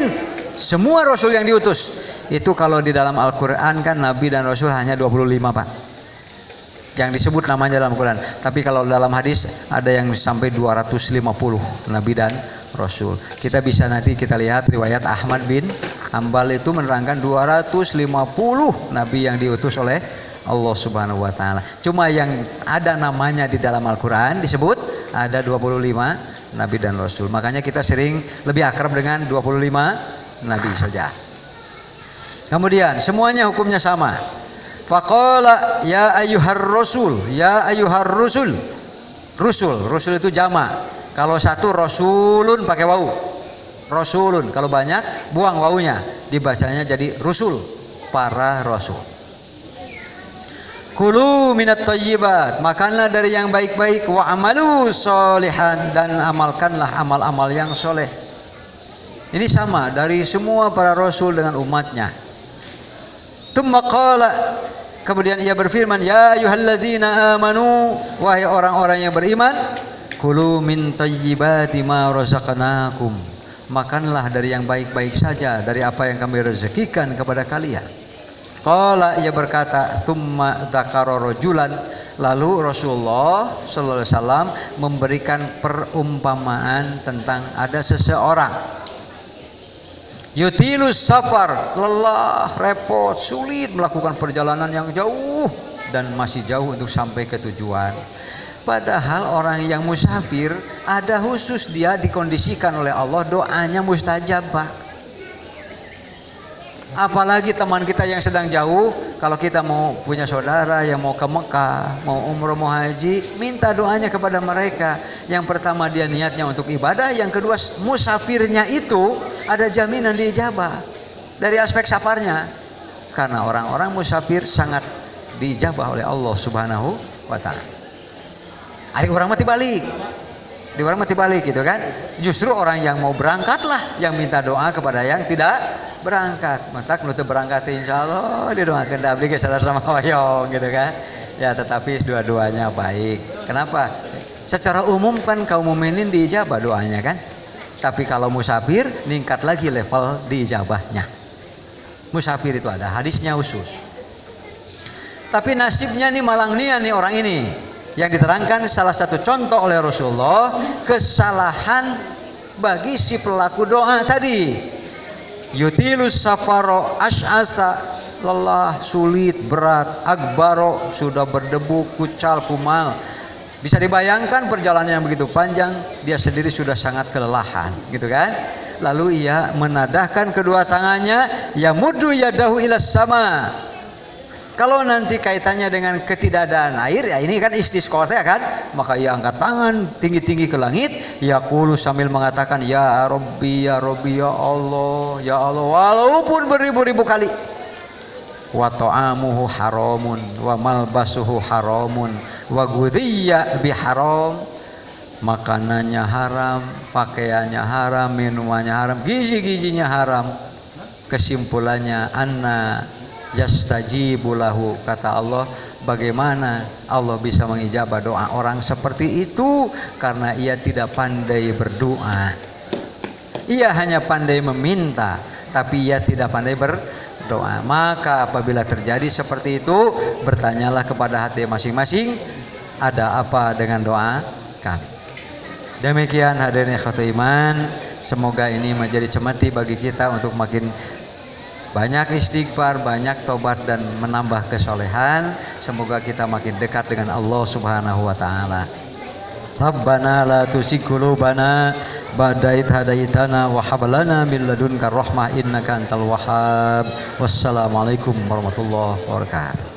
semua rasul yang diutus. Itu kalau di dalam Al-Qur'an kan nabi dan rasul hanya 25, Pak. Yang disebut namanya dalam Quran. Tapi kalau dalam hadis ada yang sampai 250 nabi dan rasul. Kita bisa nanti kita lihat riwayat Ahmad bin Hanbal itu menerangkan 250 nabi yang diutus oleh Allah Subhanahu wa taala. Cuma yang ada namanya di dalam Al-Qur'an disebut ada 25 nabi dan rasul. Makanya kita sering lebih akrab dengan 25 nabi saja. Kemudian semuanya hukumnya sama. Faqala ya ayyuhar rasul, ya ayyuhar rusul. Rusul itu jamak. Kalau satu rasulun pakai wawu. Rasulun, kalau banyak buang wawunya, dibacanya jadi rusul, para rasul. Kulu minat thayyibat, makanlah dari yang baik-baik, wa amalu sholihan, dan amalkanlah amal-amal yang soleh. Ini sama dari semua para rasul dengan umatnya. Tsumma qala, kemudian ia berfirman, ya ayyuhalladzina amanu, wahai orang-orang yang beriman, kulu min thayyibati ma razaqnakum, makanlah dari yang baik-baik saja dari apa yang kami rezekikan kepada kalian. Qala, ia berkata, tsumma dzakara rajulan, lalu Rasulullah sallallahu alaihi wasallam memberikan perumpamaan tentang ada seseorang yutilus safar, lelah, repot, sulit melakukan perjalanan yang jauh dan masih jauh untuk sampai ke tujuan. Padahal orang yang musafir ada khusus dia dikondisikan oleh Allah doanya mustajab, Pak. Apalagi teman kita yang sedang jauh, kalau kita mau punya saudara yang mau ke Mekah, mau umroh, mau haji, minta doanya kepada mereka. Yang pertama dia niatnya untuk ibadah, yang kedua musafirnya itu ada jaminan diijabah dari aspek safarnya. Karena orang-orang musafir sangat diijabah oleh Allah Subhanahu wa taala. Ari orang mati balik. Di orang mati balik gitu kan. Justru orang yang mau berangkatlah yang minta doa kepada yang tidak berangkat. Mata nu teu berangkat insyaallah didoakeun da abdi ge sama hoyong gitu kan. Ya tetapi dua-duanya baik. Kenapa? Secara umum kan kaum mukminin diijabah doanya kan. Tapi kalau musafir ningkat lagi level diijabahnya. Musafir itu ada hadisnya khusus. Tapi nasibnya nih malang nih orang ini. Yang diterangkan salah satu contoh oleh Rasulullah kesalahan bagi si pelaku doa tadi. Yutilus safaro as'asa lelah, sulit, berat, akbaro sudah berdebu, kucal, kumal. Bisa dibayangkan perjalanan yang begitu panjang, dia sendiri sudah sangat kelelahan, gitu kan? Lalu ia menadahkan kedua tangannya, ya muddu yadahu ilas sama. Kalau nanti kaitannya dengan ketidakadaan air, ya ini kan istisqa ya kan, maka ia angkat tangan tinggi-tinggi ke langit, yaqulu sambil mengatakan ya Rabbi ya Rabbi ya Allah walaupun beribu-ribu kali. Wa ta'amuhu haramun wa malbasuhu haramun wa ghudhiya biharam, makanannya haram, pakaiannya haram, minumannya haram, gizi-gizinya haram. Kesimpulannya anna yastajibu lahu, kata Allah, bagaimana Allah bisa mengijabah doa orang seperti itu? Karena ia tidak pandai berdoa. Ia hanya pandai meminta, tapi ia tidak pandai berdoa. Maka apabila terjadi seperti itu, bertanyalah kepada hati masing-masing, ada apa dengan doa kami? Demikian hadirin ikhwatul iman, semoga ini menjadi cemeti bagi kita untuk makin banyak istighfar, banyak tobat dan menambah kesolehan. Semoga kita makin dekat dengan Allah Subhanahu wa taala. Rabbana la tuzigh qulubana ba'da idh hadaitana wa hab lana min ladunka rahmah innaka antal wahhab. Wassalamualaikum warahmatullahi wabarakatuh.